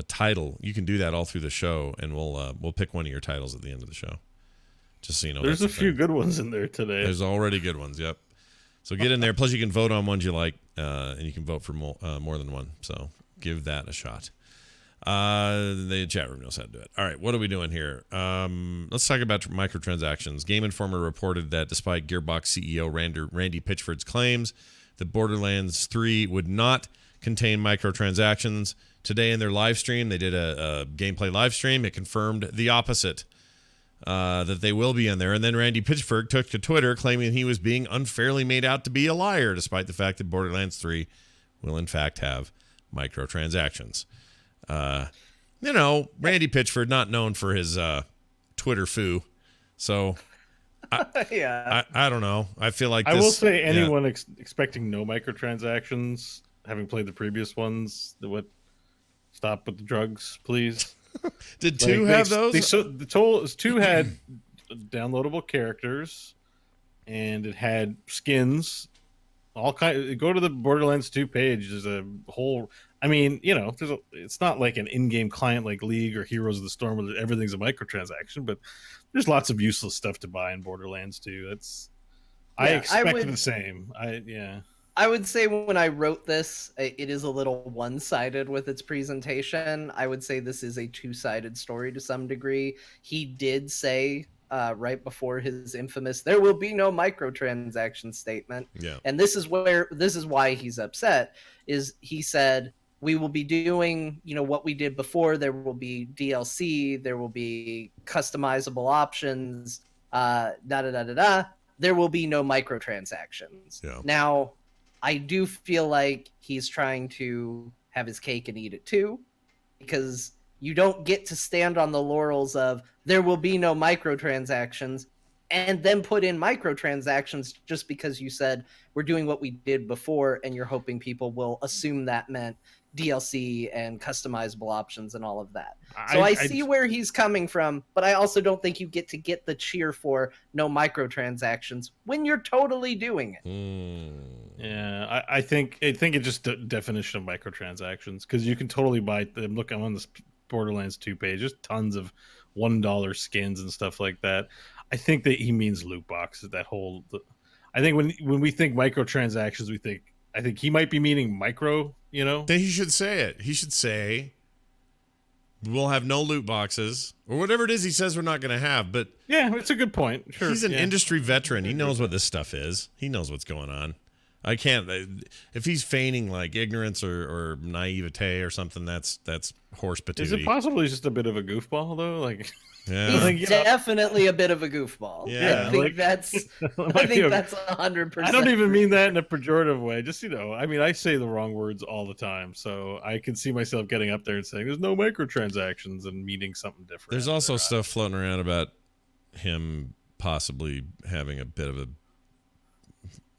title. You can do that all through the show, and we'll pick one of your titles at the end of the show. Just so you know. There's a few good ones in there today. There's already good ones, yep. So get in there. Plus, you can vote on ones you like, and you can vote for more than one. So give that a shot. The chat room knows how to do it. All right, what are we doing here? Let's talk about microtransactions. Game Informer reported that despite Gearbox CEO Randy Pitchford's claims that Borderlands 3 would not contain microtransactions, today in their live stream, they did a gameplay live stream. It confirmed the opposite. that they will be in there. And then Randy Pitchford took to Twitter claiming he was being unfairly made out to be a liar, despite the fact that Borderlands 3 will in fact have microtransactions. Randy Pitchford, not known for his Twitter foo. So Yeah. I don't know. I feel like I will say anyone expecting no microtransactions, having played the previous ones, would stop with the drugs, please. Did 2 have those? The 2 had downloadable characters, and it had skins. All go to the Borderlands 2 page. There's a whole. I mean, it's not like an in-game client like League or Heroes of the Storm where everything's a microtransaction, but there's lots of useless stuff to buy in Borderlands 2. I expected the same. I would say when I wrote this, it is a little one-sided with its presentation. I would say this is a two-sided story to some degree. He did say right before his infamous "there will be no microtransaction" statement, and this is why he's upset. Is he said we will be doing what we did before. There will be DLC. There will be customizable options. There will be no microtransactions. Yeah. Now, I do feel like he's trying to have his cake and eat it too, because you don't get to stand on the laurels of there will be no microtransactions and then put in microtransactions just because you said we're doing what we did before, and you're hoping people will assume that meant DLC and customizable options and all of that. So I see where he's coming from, but I also don't think you get the cheer for no microtransactions when you're totally doing it. Yeah, I think it's just the definition of microtransactions, because you can totally buy them. Look, I'm on this Borderlands 2 page. There's tons of $1 skins and stuff like that. I think that he means loot boxes. I think when we think microtransactions, I think he might be meaning micro. Then he should say it. He should say we'll have no loot boxes or whatever it is he says we're not going to have. But yeah, it's a good point. Sure, he's an industry veteran. He knows what this stuff is. He knows what's going on. I can't. If he's feigning like ignorance or naivete or something, that's horse patootie. Is it possible he's just a bit of a goofball though? Like, yeah. He's definitely a bit of a goofball. Yeah. I think that's 100%. I don't even mean that in a pejorative way. Just I mean, I say the wrong words all the time, so I can see myself getting up there and saying there's no microtransactions and meaning something different. There's also stuff floating around about him possibly having a bit of a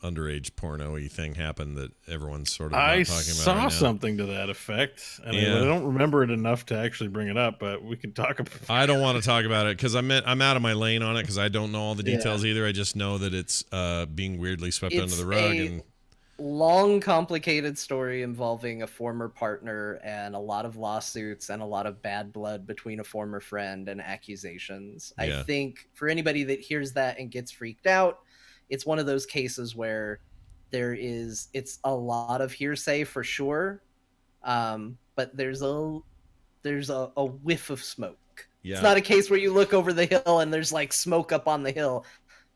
underage porno-y thing happen that everyone's sort of not talking about. I saw something to that effect, and I don't remember it enough to actually bring it up, but we can talk about it. I don't want to talk about it because I'm out of my lane on it because I don't know all the details either. I just know that it's being weirdly swept under the rug. And long, complicated story involving a former partner and a lot of lawsuits and a lot of bad blood between a former friend and accusations. I think for anybody that hears that and gets freaked out, it's one of those cases where it's a lot of hearsay for sure, but there's a whiff of smoke. Yeah. It's not a case where you look over the hill and there's like smoke up on the hill,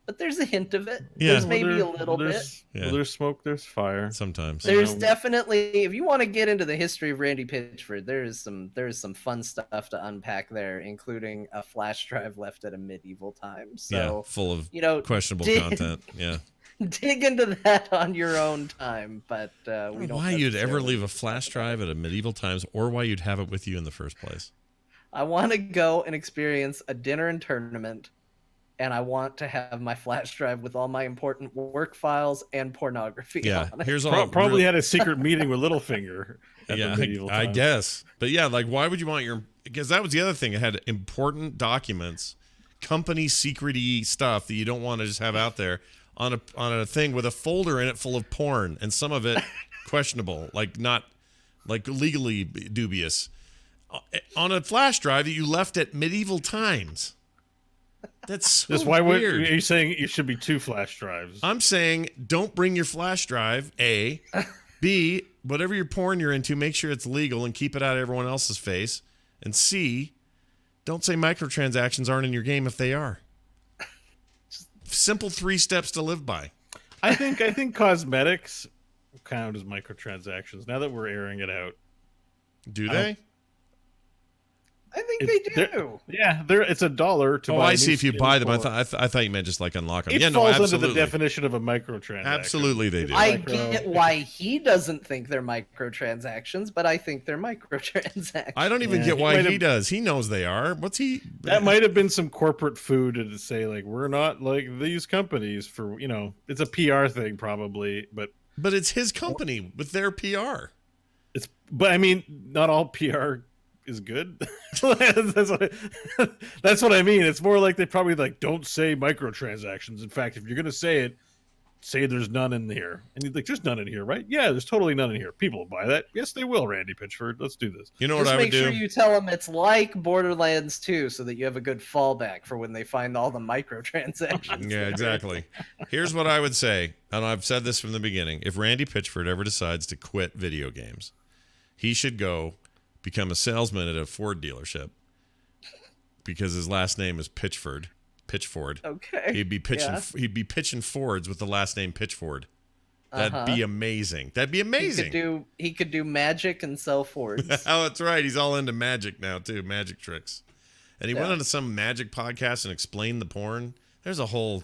but there's a hint of it. Yeah. There's maybe a little bit. Yeah. There's smoke, there's fire. Sometimes. There's definitely, if you want to get into the history of Randy Pitchford, there's some fun stuff to unpack there, including a flash drive left at a medieval time. So full of questionable content. Yeah. Dig into that on your own time, but we don't. Why you'd ever leave a flash drive at a medieval times, or why you'd have it with you in the first place? I want to go and experience a dinner and tournament, and I want to have my flash drive with all my important work files and pornography. Yeah, on it. Here's all. Probably had a secret meeting with Littlefinger. I guess. But yeah, like why would you want because that was the other thing. It had important documents, company secret-y stuff that you don't want to just have out there on a thing with a folder in it full of porn, and some of it questionable, like not like legally dubious, on a flash drive that you left at medieval times. That's so weird. Are you saying it should be 2 flash drives? I'm saying don't bring your flash drive, A. B, whatever your porn you're into, make sure it's legal and keep it out of everyone else's face. And C, don't say microtransactions aren't in your game if they are. Simple 3 steps to live by. I think cosmetics count as microtransactions now that we're airing it out. Do they? I think they do. Yeah, it's $1 to buy. Oh, a I new see. If you skin buy them, for- I thought you meant just like unlock them. It Yeah, no, falls absolutely. under the definition of a microtransaction. Absolutely, they do. I get why he doesn't think they're microtransactions, but I think they're microtransactions. I don't even Yeah, get he why might he have- does. He knows they are. What's he? That might have been some corporate food to say like we're not like these companies for it's a PR thing probably, but But it's his company with their PR. but I mean not all PR is good. that's what I mean. It's more like they probably like don't say microtransactions. In fact, if you're gonna say it, say there's none in here. And he's like, there's none in here, right? Yeah, there's totally none in here. People will buy that. Yes, they will, Randy Pitchford. Let's do this. You know Just what I would make do? sure you tell them it's like Borderlands 2 so that you have a good fallback for when they find all the microtransactions. Yeah, exactly. Here's what I would say, and I've said this from the beginning. If Randy Pitchford ever decides to quit video games, he should go become a salesman at a Ford dealership because his last name is Pitchford. Okay. He'd be pitching. Yeah. He'd be pitching Fords with the last name Pitchford. That'd be amazing. That'd be amazing. He could do magic and sell Fords. Oh, that's right. He's all into magic now too, magic tricks. And he went onto some magic podcast and explained the porn. There's a whole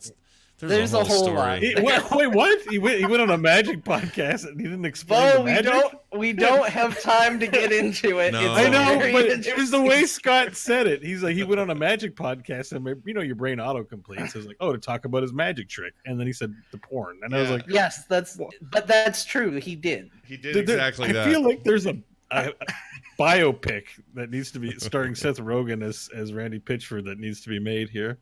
whole lot. story. Wait, what? He went on a magic podcast and he didn't explain the magic? we don't have time to get into it. No. It's I know, very but it was the way interesting. Scott said it. He's like, he went on a magic podcast, and your brain autocompletes. So I was like, to talk about his magic trick, and then he said the porn, and I was like, Yes, that's true. He did. He did exactly that. I feel like there's a biopic that needs to be starring Seth Rogen as Randy Pitchford that needs to be made here.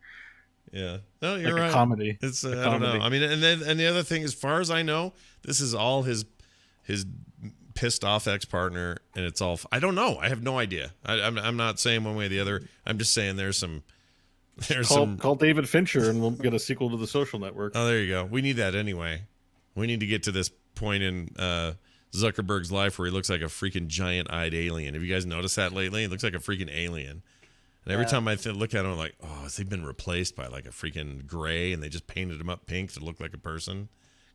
Yeah. No, you're Like right. a comedy. It's A I don't know. comedy. I mean, and the other thing, as far as I know, this is all his pissed off ex-partner, and it's all. I don't know. I have no idea. I'm not saying one way or the other. I'm just saying there's some. Call David Fincher, and we'll get a sequel to The Social Network. Oh, there you go. We need that anyway. We need to get to this point in Zuckerberg's life where he looks like a freaking giant-eyed alien. Have you guys noticed that lately? He looks like a freaking alien. And every time I look at him, I'm like, oh, has he been replaced by like a freaking gray and they just painted him up pink to look like a person?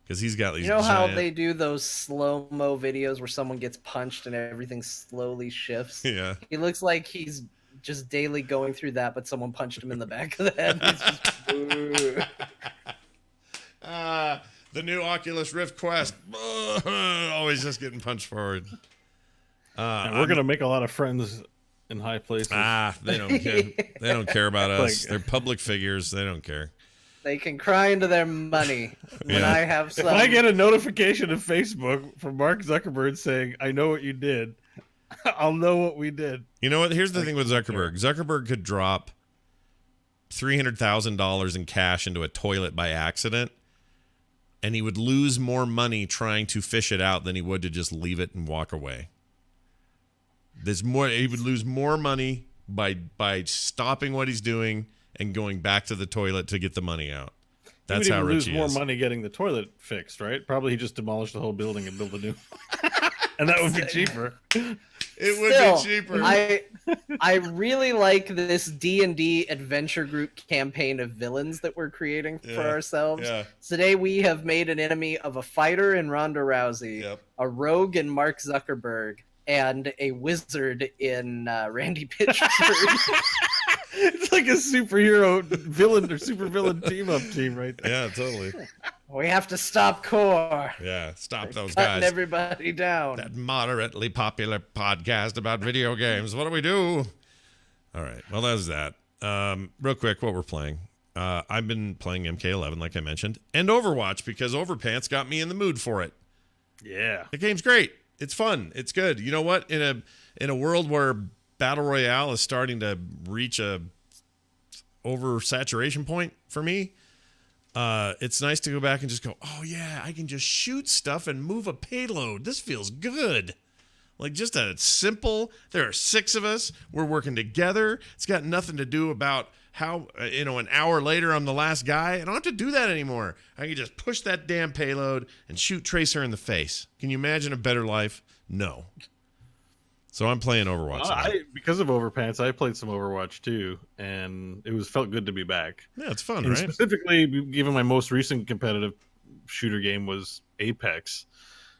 Because he's got these How they do those slow-mo videos where someone gets punched and everything slowly shifts? Yeah. He looks like he's just daily going through that, but someone punched him in the back of the head. He's just, "Boo." The new Oculus Rift Quest. Always just getting punched forward. And we're going to make a lot of friends in high places. They don't care. They don't care about us. Like- They're public figures. They don't care. They can cry into their money when Yeah. I have some. If I get a notification of Facebook from Mark Zuckerberg saying, I know what you did, I'll know what we did. You know what? Here's the thing with Zuckerberg. Zuckerberg could drop $300,000 in cash into a toilet by accident, and he would lose more money trying to fish it out than he would to just leave it and walk away. There's more. He would lose more money by stopping what he's doing and going back to the toilet to get the money out. That's he would how even rich lose he more is. money getting the toilet fixed, right? Probably he just demolished the whole building and built a new and that would be cheaper. It would Still, be cheaper. I really like this D&D adventure group campaign of villains that we're creating for ourselves. Yeah. Today we have made an enemy of a fighter in Ronda Rousey, Yep. a rogue in Mark Zuckerberg, and a wizard in Randy Pitchford. It's like a superhero villain or supervillain team right there. Yeah, totally. We have to stop Core. Yeah, stop those Cutting guys. everybody down. That moderately popular podcast about video games. What do we do? All right. Well, that's that. Real quick, what we're playing. I've been playing MK11, like I mentioned, and Overwatch because Overpants got me in the mood for it. Yeah. The game's great. It's fun. It's good. You know what? In a world where Battle Royale is starting to reach a oversaturation point for me, it's nice to go back and just go, oh yeah, I can just shoot stuff and move a payload. This feels good. Like just a simple, there are 6 of us. We're working together. It's got nothing to do about how, an hour later I'm the last guy. I don't have to do that anymore. I can just push that damn payload and shoot Tracer in the face. Can you imagine a better life? No. So I'm playing Overwatch. now. Because of Overpants, I played some Overwatch too, and it felt good to be back. Yeah, it's fun, And right? specifically, given my most recent competitive shooter game was Apex.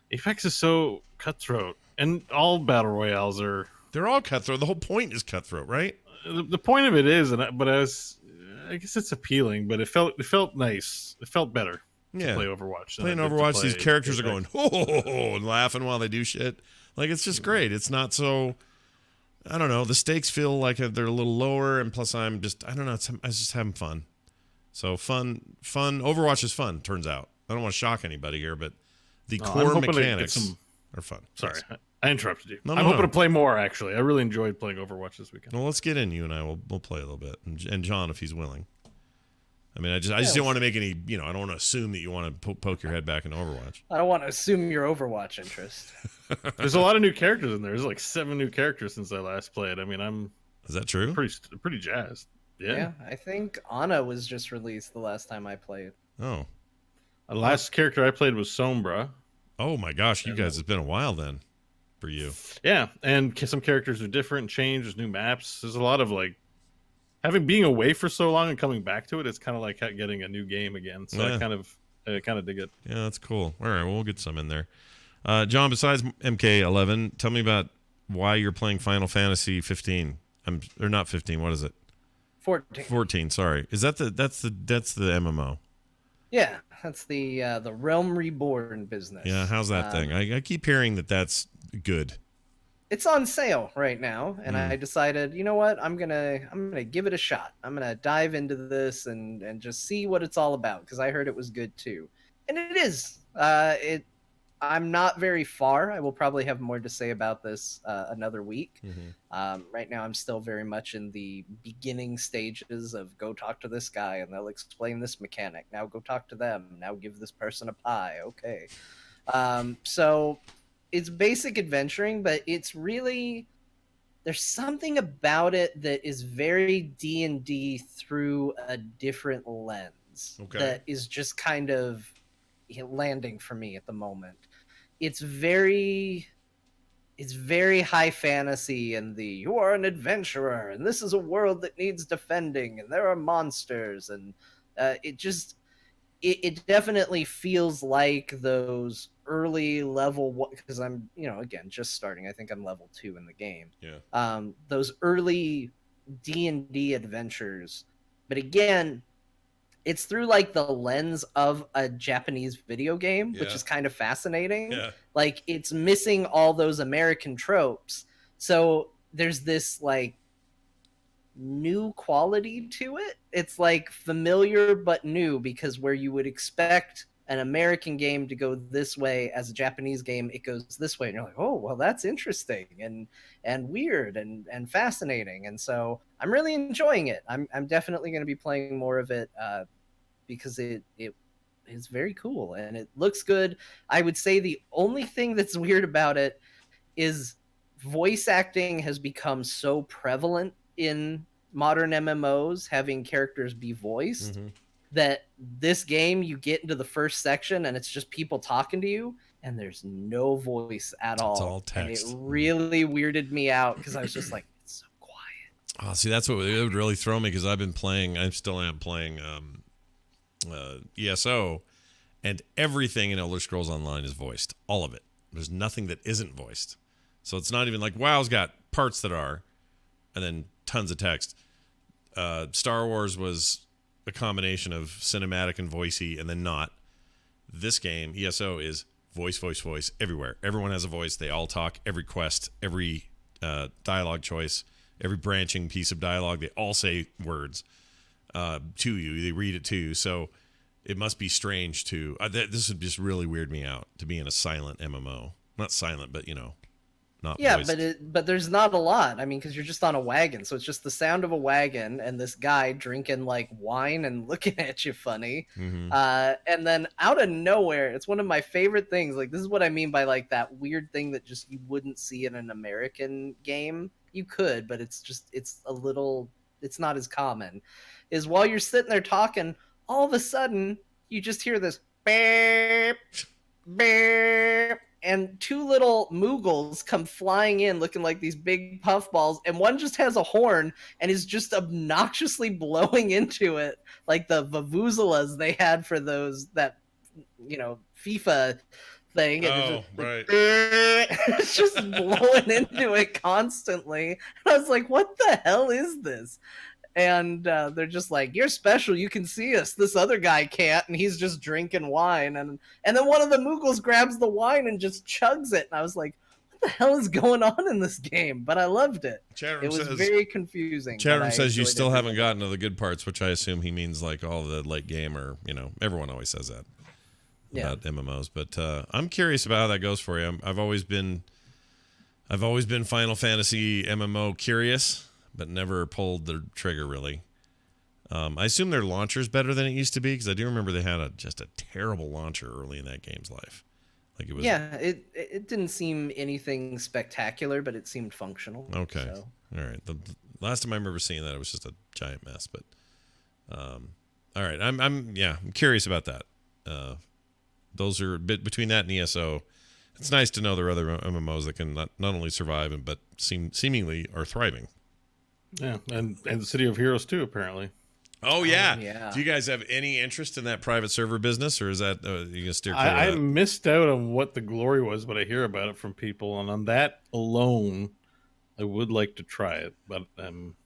Apex is so cutthroat, and all battle royales are They're all cutthroat. The whole point is cutthroat, right? The point of it is, I guess it's appealing, but it felt nice. It felt better to Yeah. play Overwatch. Playing than it did to Overwatch, play these characters are Apex. going, oh, and laughing while they do shit. Like, it's just great. It's not so, I don't know. The stakes feel like they're a little lower, and plus I was just having fun. So fun. Overwatch is fun, turns out. I don't want to shock anybody here, but the core mechanics are fun. Sorry, Yes. I interrupted you. No, I'm hoping to play more, actually. I really enjoyed playing Overwatch this weekend. Well, let's get in. You and I we'll play a little bit, and John, if he's willing. I mean, I just don't want to make any. I don't want to assume that you want to poke your head back into Overwatch. I don't want to assume your Overwatch interest. There's a lot of new characters in there. There's like 7 new characters since I last played. I mean, Is that true? pretty jazzed. Yeah. I think Ana was just released the last time I played. Oh. The last character I played was Sombra. Oh my gosh, you guys, it's been a while then for you. Yeah, and some characters are different and changed. There's new maps. There's a lot of like being away for so long and coming back to it. It's kind of like getting a new game again. So Yeah. I kind of dig it. Yeah, that's cool. All right, well, we'll get some in there. John, besides MK11, tell me about why you're playing Final Fantasy 15. Or not 15. What is it? 14. 14. Sorry. Is that that's the MMO? Yeah, that's the Realm Reborn business. Yeah. How's that thing? I keep hearing that's good. It's on sale right now, and I decided, you know what, I'm gonna give it a shot. I'm gonna dive into this and just see what it's all about, because I heard it was good too, and it is. I'm not very far. I will probably have more to say about this another week. Right now, I'm still very much in the beginning stages of go talk to this guy, and they'll explain this mechanic. Now go talk to them. Now give this person a pie. Okay. So it's basic adventuring, but it's really, there's something about it that is very D&D through a different lens. Okay. That is just kind of landing for me at the moment. It's very high fantasy, and you are an adventurer, and this is a world that needs defending, and there are monsters, and it definitely feels like those early level, because I'm again just starting. I think I'm level 2 in the game. Yeah. Those early D&D adventures, but again, it's through like the lens of a Japanese video game, which is kind of fascinating. Yeah. Like, it's missing all those American tropes. So there's this like new quality to it. It's like familiar but new, because where you would expect an American game to go this way, as a Japanese game it goes this way, and you're like, oh well, that's interesting and weird and fascinating. And so I'm really enjoying it. I'm definitely going to be playing more of it because it is very cool and it looks good. I would say the only thing that's weird about it is voice acting has become so prevalent in modern MMOs, having characters be voiced, that this game, you get into the first section and it's just people talking to you and there's no voice at all. It's all text. And it really weirded me out, because I was just like, it's so quiet. Oh, see, that's what it would really throw me, because I still am playing ESO, and everything in Elder Scrolls Online is voiced. All of it. There's nothing that isn't voiced. So it's not even like WoW's got parts that are, and then tons of text. Star Wars was a combination of cinematic and voicey, and then not. This game, ESO, is voice everywhere. Everyone has a voice. They all talk. Every quest, every dialogue choice, every branching piece of dialogue, they all say words to you. They read it to you. So it must be strange to... this would just really weird me out, to be in a silent MMO. Not silent, but, not voiced. But there's not a lot. I mean, because you're just on a wagon, so it's just the sound of a wagon and this guy drinking like wine and looking at you funny. And then out of nowhere, it's one of my favorite things. Like, this is what I mean by like that weird thing that just you wouldn't see in an American game. You could, but it's not as common. Is while you're sitting there talking, all of a sudden you just hear this beep, beep, and 2 little Moogles come flying in looking like these big puffballs, and one just has a horn and is just obnoxiously blowing into it, like the vuvuzelas they had for those, that FIFA thing, and Oh, it's just right. it's just blowing into it constantly. And I was like, "What the hell is this?" And they're just like, "You're special. You can see us. This other guy can't." And he's just drinking wine, and then one of the Moogles grabs the wine and just chugs it. And I was like, "What the hell is going on in this game?" But I loved it. It was very confusing. Chatham says you enjoyed still every haven't minute. gotten to the good parts, which I assume he means like all the late game, or everyone always says that about MMOs. But I'm curious about how that goes for you. I've always been Final Fantasy MMO curious, but never pulled the trigger really. I assume their launcher's better than it used to be, because I do remember they had just a terrible launcher early in that game's life. Like it was. Yeah, it didn't seem anything spectacular, but it seemed functional. Okay. So. All right. The last time I remember seeing that, it was just a giant mess. But, all right. I'm curious about that. Those are a bit between that and ESO. It's nice to know there are other MMOs that can not only survive but seemingly are thriving. Yeah, and the City of Heroes too, apparently. Oh yeah. Yeah. Do you guys have any interest in that private server business, or is that you gonna steer clear of I that? missed out on what the glory was, but I hear about it from people, and on that alone, I would like to try it. But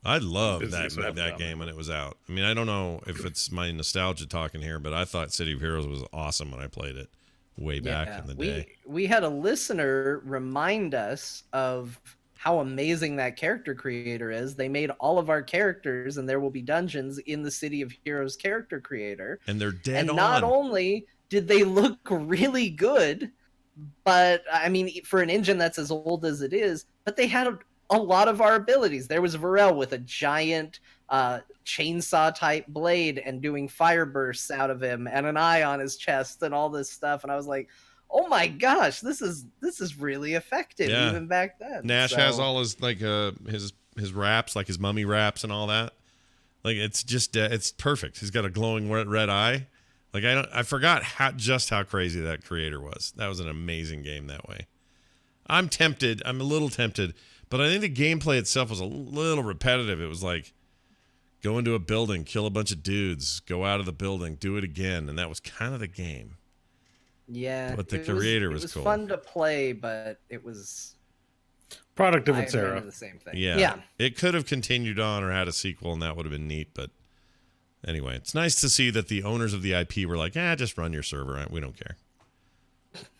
I loved busy, so I haven't that done game it. when it was out. I mean, I don't know if it's my nostalgia talking here, but I thought City of Heroes was awesome when I played it way back in the day. We had a listener remind us of how amazing that character creator is. They made all of our characters, and there will be dungeons in the City of Heroes character creator. And they're dead And on. not only did they look really good, but I mean, for an engine that's as old as it is, but they had a lot of our abilities. There was Varel with a giant chainsaw type blade and doing fire bursts out of him, and an eye on his chest, and all this stuff. And I was like, "Oh my gosh, this is really effective even back then." Nash has all his his wraps, like his mummy wraps and all that. Like it's just it's perfect. He's got a glowing red eye. Like I forgot how crazy that creator was. That was an amazing game that way. I'm tempted. I'm a little tempted, but I think the gameplay itself was a little repetitive. It was like go into a building, kill a bunch of dudes, go out of the building, do it again, and that was kind of the game. Yeah, but the creator was cool. It was fun to play, but it was product of its era. The same thing. Yeah, it could have continued on or had a sequel, and that would have been neat. But anyway, it's nice to see that the owners of the IP were like, just run your server. We don't care.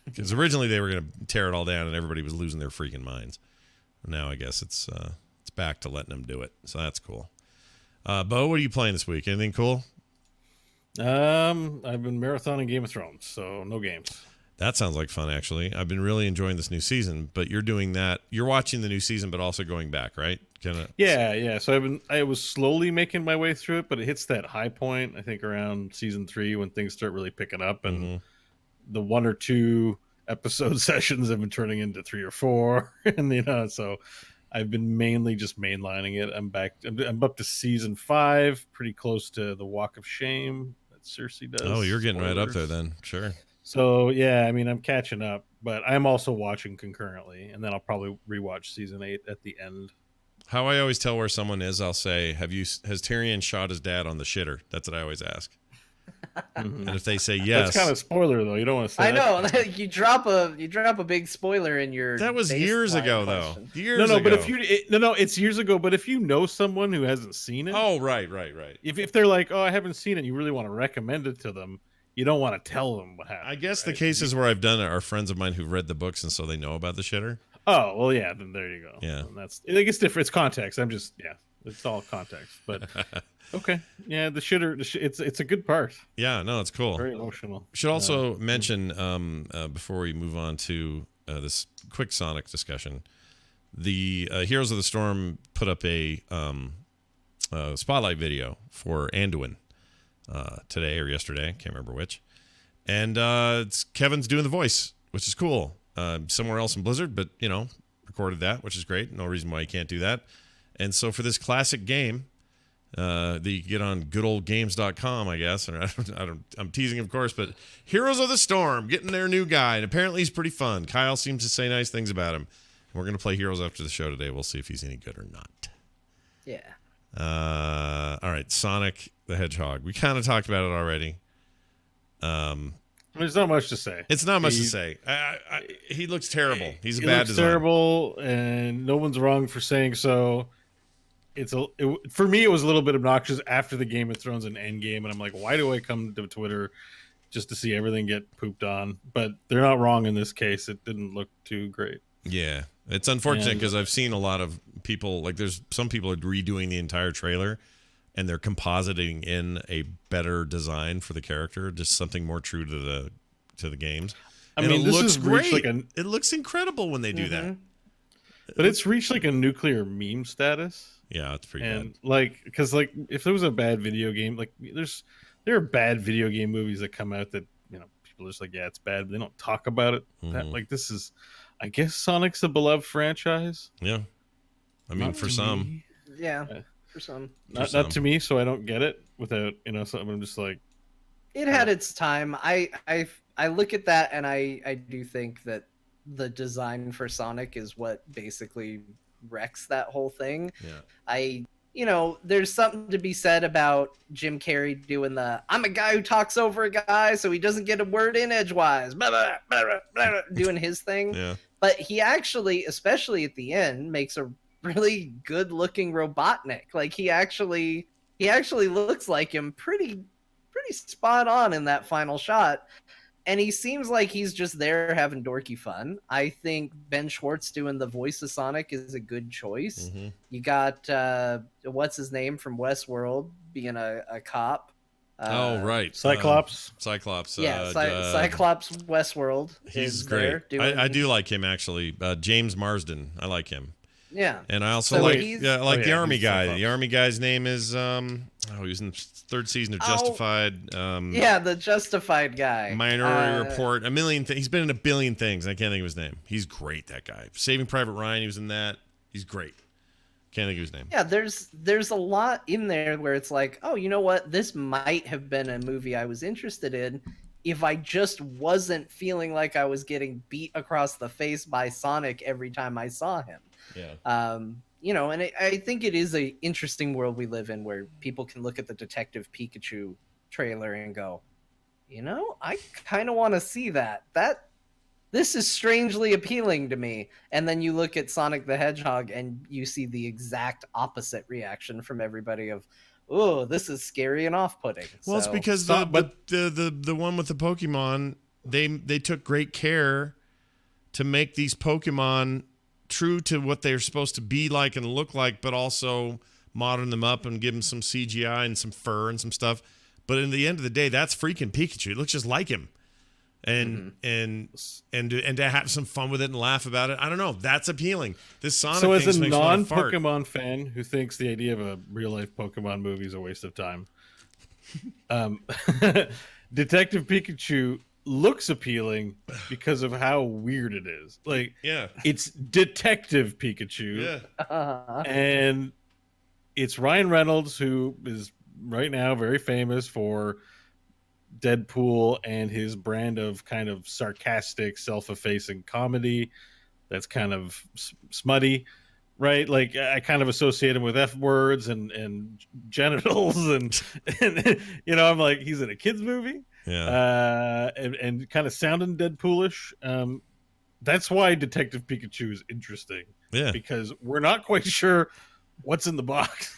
Because originally they were going to tear it all down, and everybody was losing their freaking minds. Now I guess it's back to letting them do it, so that's cool. Bo, what are you playing this week? Anything cool? I've been marathoning Game of Thrones, so no games. That sounds like fun, actually. I've been really enjoying this new season, but you're doing that. You're watching the new season, but also going back, right? Yeah. So I was slowly making my way through it, but it hits that high point, I think, around season 3 when things start really picking up, and the 1 or 2 episode sessions have been turning into 3 or 4, and so I've been mainly just mainlining it. I'm up to season 5, pretty close to the Walk of Shame that Cersei does. Oh, you're getting right up there then. Sure. So yeah, I mean, I'm catching up, but I'm also watching concurrently, and then I'll probably rewatch season 8 at the end. How I always tell where someone is, I'll say, has Tyrion shot his dad on the shitter? That's what I always ask. And if they say yes, that's kind of spoiler though. You don't want to say. I know. you drop a big spoiler in your. That was years ago, question. Though. Years ago. But if it's years ago. But if you know someone who hasn't seen it, oh right. If they're like, I haven't seen it, you really want to recommend it to them. You don't want to tell them what happened. I guess the cases where I've done it are friends of mine who've read the books, and so they know about the shitter. Oh well, yeah. Then there you go. Yeah, and it's different. It's context. It's all context. But okay, yeah. The shitter. It's a good part. Yeah, no, it's cool. Very emotional. Should also mention before we move on to this quick Sonic discussion, the Heroes of the Storm put up a spotlight video for Anduin today or yesterday, can't remember which, and it's Kevin's doing the voice, which is cool. Somewhere else in Blizzard, but recorded that, which is great. No reason why you can't do that. And so for this classic game that you can get on goodoldgames.com, I guess, and I'm teasing, of course, but Heroes of the Storm getting their new guy, and apparently he's pretty fun. Kyle seems to say nice things about him. And we're going to play Heroes after the show today. We'll see if he's any good or not. Yeah. All right, Sonic the Hedgehog. We kind of talked about it already. There's not much to say. It's not much to say. He looks terrible. He's a bad looks design. Terrible, and no one's wrong for saying so. For me, it was a little bit obnoxious after the Game of Thrones and Endgame, and I'm like, why do I come to Twitter just to see everything get pooped on? But they're not wrong in this case. It didn't look too great. Yeah, it's unfortunate because I've seen a lot of people, like there's some people are redoing the entire trailer and they're compositing in a better design for the character, just something more true to the games. I mean, it looks great. It looks incredible when they do that. But it's reached like a nuclear meme status. Yeah, it's pretty and bad. Like, because like if there was a bad video game, like there are bad video game movies that come out that people are just like, yeah, it's bad, but they don't talk about it. Like this is, I guess Sonic's a beloved franchise. Yeah, I mean for some. Yeah, for some. Not to me, so I don't get it. Without something, I'm just like, it had its time. I look at that and I do think that the design for Sonic is what basically wrecks that whole thing. Yeah. There's something to be said about Jim Carrey doing I'm a guy who talks over a guy so he doesn't get a word in edgewise, blah, blah, blah, blah, blah, doing his thing. Yeah. But he actually, especially at the end, makes a really good looking Robotnik. Like he actually looks like him pretty spot on in that final shot. And he seems like he's just there having dorky fun. I think Ben Schwartz doing the voice of Sonic is a good choice. Mm-hmm. You got, what's his name from Westworld being a cop. Right. Cyclops. Cyclops. Yeah, Cyclops Westworld. He's great. I do like him, actually. James Marsden. I like him. Yeah. And I also like the Army guy. Cyclops. The Army guy's name is, he was in the third season of Justified. The Justified guy. Minority Report. A million things. He's been in a billion things. I can't think of his name. He's great, that guy. Saving Private Ryan, he was in that. He's great. Can't think of his name. Yeah, there's a lot in there where it's like, oh, you know what? This might have been a movie I was interested in if I just wasn't feeling like I was getting beat across the face by Sonic every time I saw him. Yeah. And I think it is an interesting world we live in where people can look at the Detective Pikachu trailer and go, I kind of want to see that. This is strangely appealing to me. And then you look at Sonic the Hedgehog and you see the exact opposite reaction from everybody of, oh, this is scary and off-putting. Well, it's because the one with the Pokemon, they took great care to make these Pokemon true to what they're supposed to be like and look like, but also modern them up and give them some CGI and some fur and some stuff. But in the end of the day, that's freaking Pikachu. It looks just like him. And to have some fun with it and laugh about it, I don't know. That's appealing. This Sonic thing as a makes non-Pokemon fan who thinks the idea of a real-life Pokemon movie is a waste of time, Detective Pikachu looks appealing because of how weird it is. Like, yeah, it's Detective Pikachu, and it's Ryan Reynolds, who is right now very famous for Deadpool and his brand of kind of sarcastic, self-effacing comedy that's kind of smutty, right? Like, I kind of associate him with F words and genitals and I'm like, he's in a kids movie. Yeah. And kind of sounding Deadpoolish. That's why Detective Pikachu is interesting. Yeah. Because we're not quite sure what's in the box.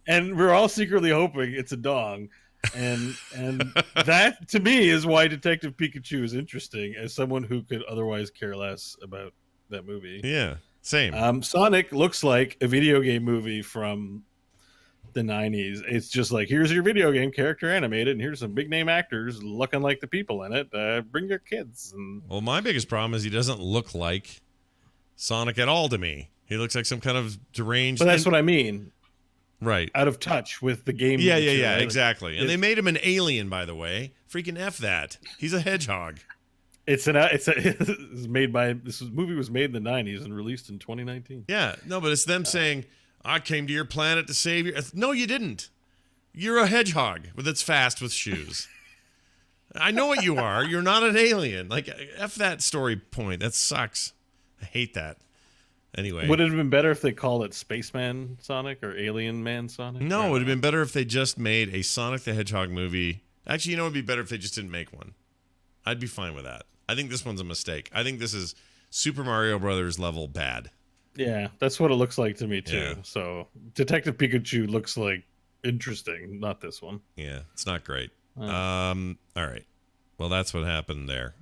And we're all secretly hoping it's a dong. And that, to me, is why Detective Pikachu is interesting as someone who could otherwise care less about that movie. Yeah, same. Sonic looks like a video game movie from the 90s. It's just like, here's your video game character animated, and here's some big name actors looking like the people in it. Bring your kids. Well, my biggest problem is he doesn't look like Sonic at all to me. He looks like some kind of deranged. But that's what I mean. Right. Out of touch with the game. Yeah, right? Exactly. And they made him an alien, by the way. Freaking F that. He's a hedgehog. This movie was made in the 90s and released in 2019. Yeah. No, but it's them saying, I came to your planet to save you. No, you didn't. You're a hedgehog that's fast with shoes. I know what you are. You're not an alien. Like, F that story point. That sucks. I hate that. Anyway. Would it have been better if they called it Spaceman Sonic or Alien Man Sonic? No, it would have been better if they just made a Sonic the Hedgehog movie Actually, you know, it would be better if they just didn't make one. I'd be fine with that. I think this one's a mistake. I think this is Super Mario Brothers level bad. Yeah, that's what it looks like to me too. Yeah. So Detective Pikachu looks like interesting, not this one. Yeah, it's not great. Oh. All right. Well, that's what happened there.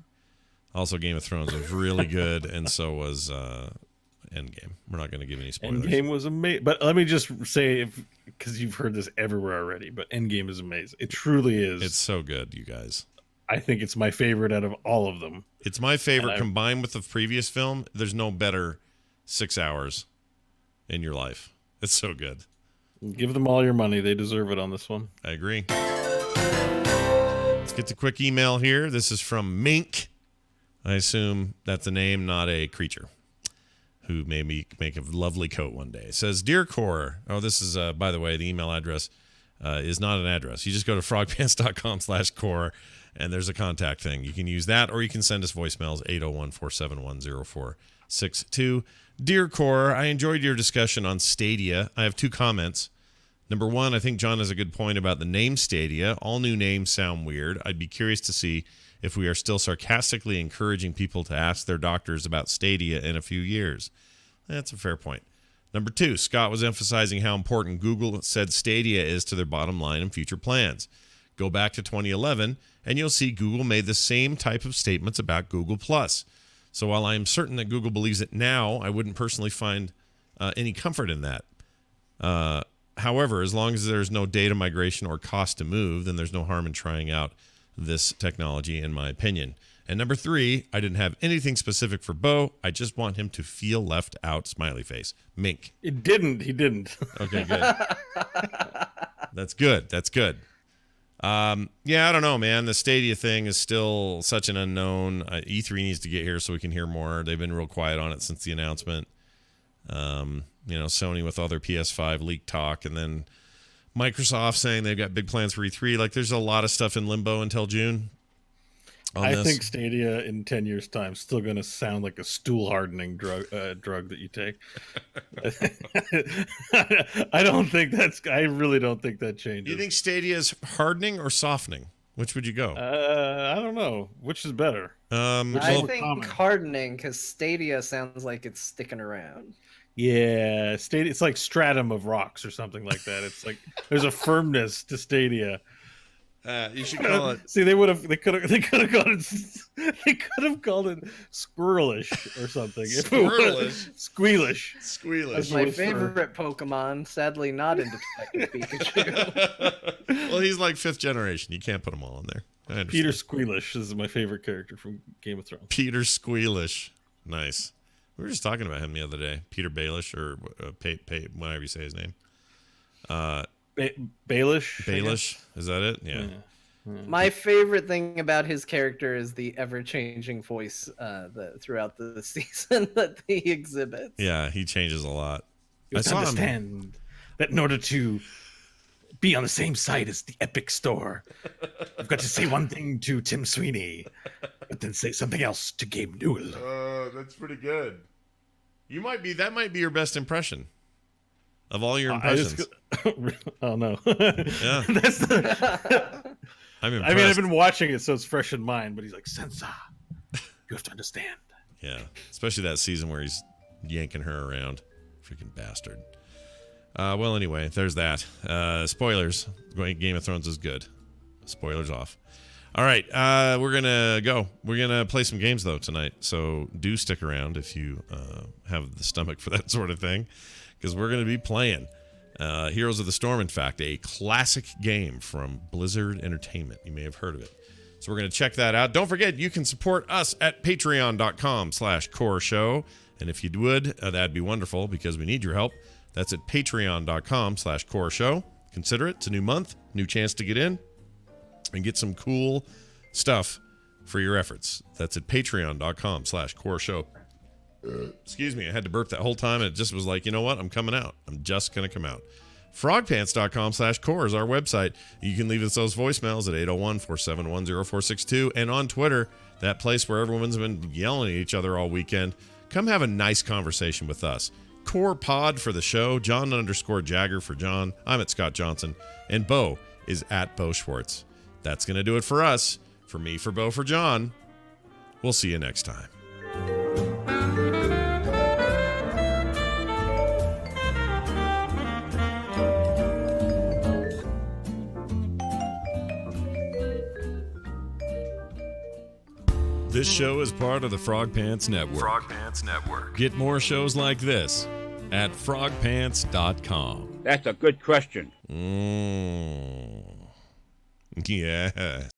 Also, Game of Thrones was really good, and so was Endgame. We're not going to give any spoilers. Endgame was amazing, but let me just say, because you've heard this everywhere already, but Endgame is amazing. It truly is. It's so good, you guys. I think it's my favorite out of all of them. It's my favorite combined with the previous film. There's no better 6 hours in your life. It's so good. Give them all your money. They deserve it on this one. I agree. Let's get to quick email here. This is from Mink. I assume that's a name, not a creature, who made me make a lovely coat one day. It says, Dear Core. Oh, this is, by the way, the email address is not an address. You just go to frogpants.com/core, and there's a contact thing. You can use that, or you can send us voicemails, 801-471-0462. Dear Core, I enjoyed your discussion on Stadia. I have 2 comments. Number 1, I think John has a good point about the name Stadia. All new names sound weird. I'd be curious to see if we are still sarcastically encouraging people to ask their doctors about Stadia in a few years. That's a fair point. Number 2, Scott was emphasizing how important Google said Stadia is to their bottom line and future plans. Go back to 2011, and you'll see Google made the same type of statements about Google+. So while I am certain that Google believes it now, I wouldn't personally find any comfort in that. However, as long as there's no data migration or cost to move, then there's no harm in trying out this technology, in my opinion. And number 3, I didn't have anything specific for Bo. I just want him to feel left out, smiley face. Mink. He didn't. Okay, good. That's good. That's good. Yeah, I don't know, man. The Stadia thing is still such an unknown. E3 needs to get here so we can hear more. They've been real quiet on it since the announcement. Sony with all their PS5 leak talk, and then Microsoft saying they've got big plans for E3. Like, there's a lot of stuff in limbo until June. I think Stadia in 10 years' time is still going to sound like a stool hardening drug that you take. I really don't think that changes. Do you think Stadia is hardening or softening? Which would you go? I don't know. Which is better? I think hardening, because Stadia sounds like it's sticking around. Yeah, Stadia. It's like stratum of rocks or something like that. It's like there's a firmness to Stadia. You should call it. See, they could have called it squirrelish or something. Squirrelish, squealish. That's my favorite Pokemon. Sadly, not in Detective Pikachu. Well, he's like 5th generation. You can't put them all in there. Peter Squealish is my favorite character from Game of Thrones. Peter Squealish, nice. We were just talking about him the other day. Peter Baelish, or whatever you say his name. Baelish, is that it? Yeah. My favorite thing about his character is the ever-changing voice throughout the season that he exhibits. Yeah, he changes a lot. You have to understand that in order to be on the same side as the Epic Store, I've got to say one thing to Tim Sweeney, but then say something else to Gabe Newell. Oh, that's pretty good. That might be your best impression of all your impressions. Oh no. Yeah. I'm impressed. I mean, I've been watching it, so it's fresh in mind, but he's like, Sensa, you have to understand. Yeah. Especially that season where he's yanking her around. Freaking bastard. Well, anyway, there's that. Spoilers. Game of Thrones is good. Spoilers off. All right. We're going to go. We're going to play some games, though, tonight. So do stick around if you have the stomach for that sort of thing, because we're going to be playing Heroes of the Storm, in fact, a classic game from Blizzard Entertainment. You may have heard of it. So we're going to check that out. Don't forget, you can support us at patreon.com/core show. And if you would, that'd be wonderful, because we need your help. That's at patreon.com/core show. Consider it. It's a new month, new chance to get in and get some cool stuff for your efforts. That's at patreon.com/core show. Excuse me, I had to burp that whole time, and it just was like, you know what? I'm coming out. I'm just going to come out. Frogpants.com/core is our website. You can leave us those voicemails at 801-471-0462. And on Twitter, that place where everyone's been yelling at each other all weekend, come have a nice conversation with us. Core Pod for the show, John_Jagger for John. I'm at Scott Johnson. And Bo is at Bo Schwartz. That's going to do it for us. For me, for Bo, for John. We'll see you next time. This show is part of the Frog Pants Network. Frog Pants Network. Get more shows like this at frogpants.com. That's a good question. Yeah.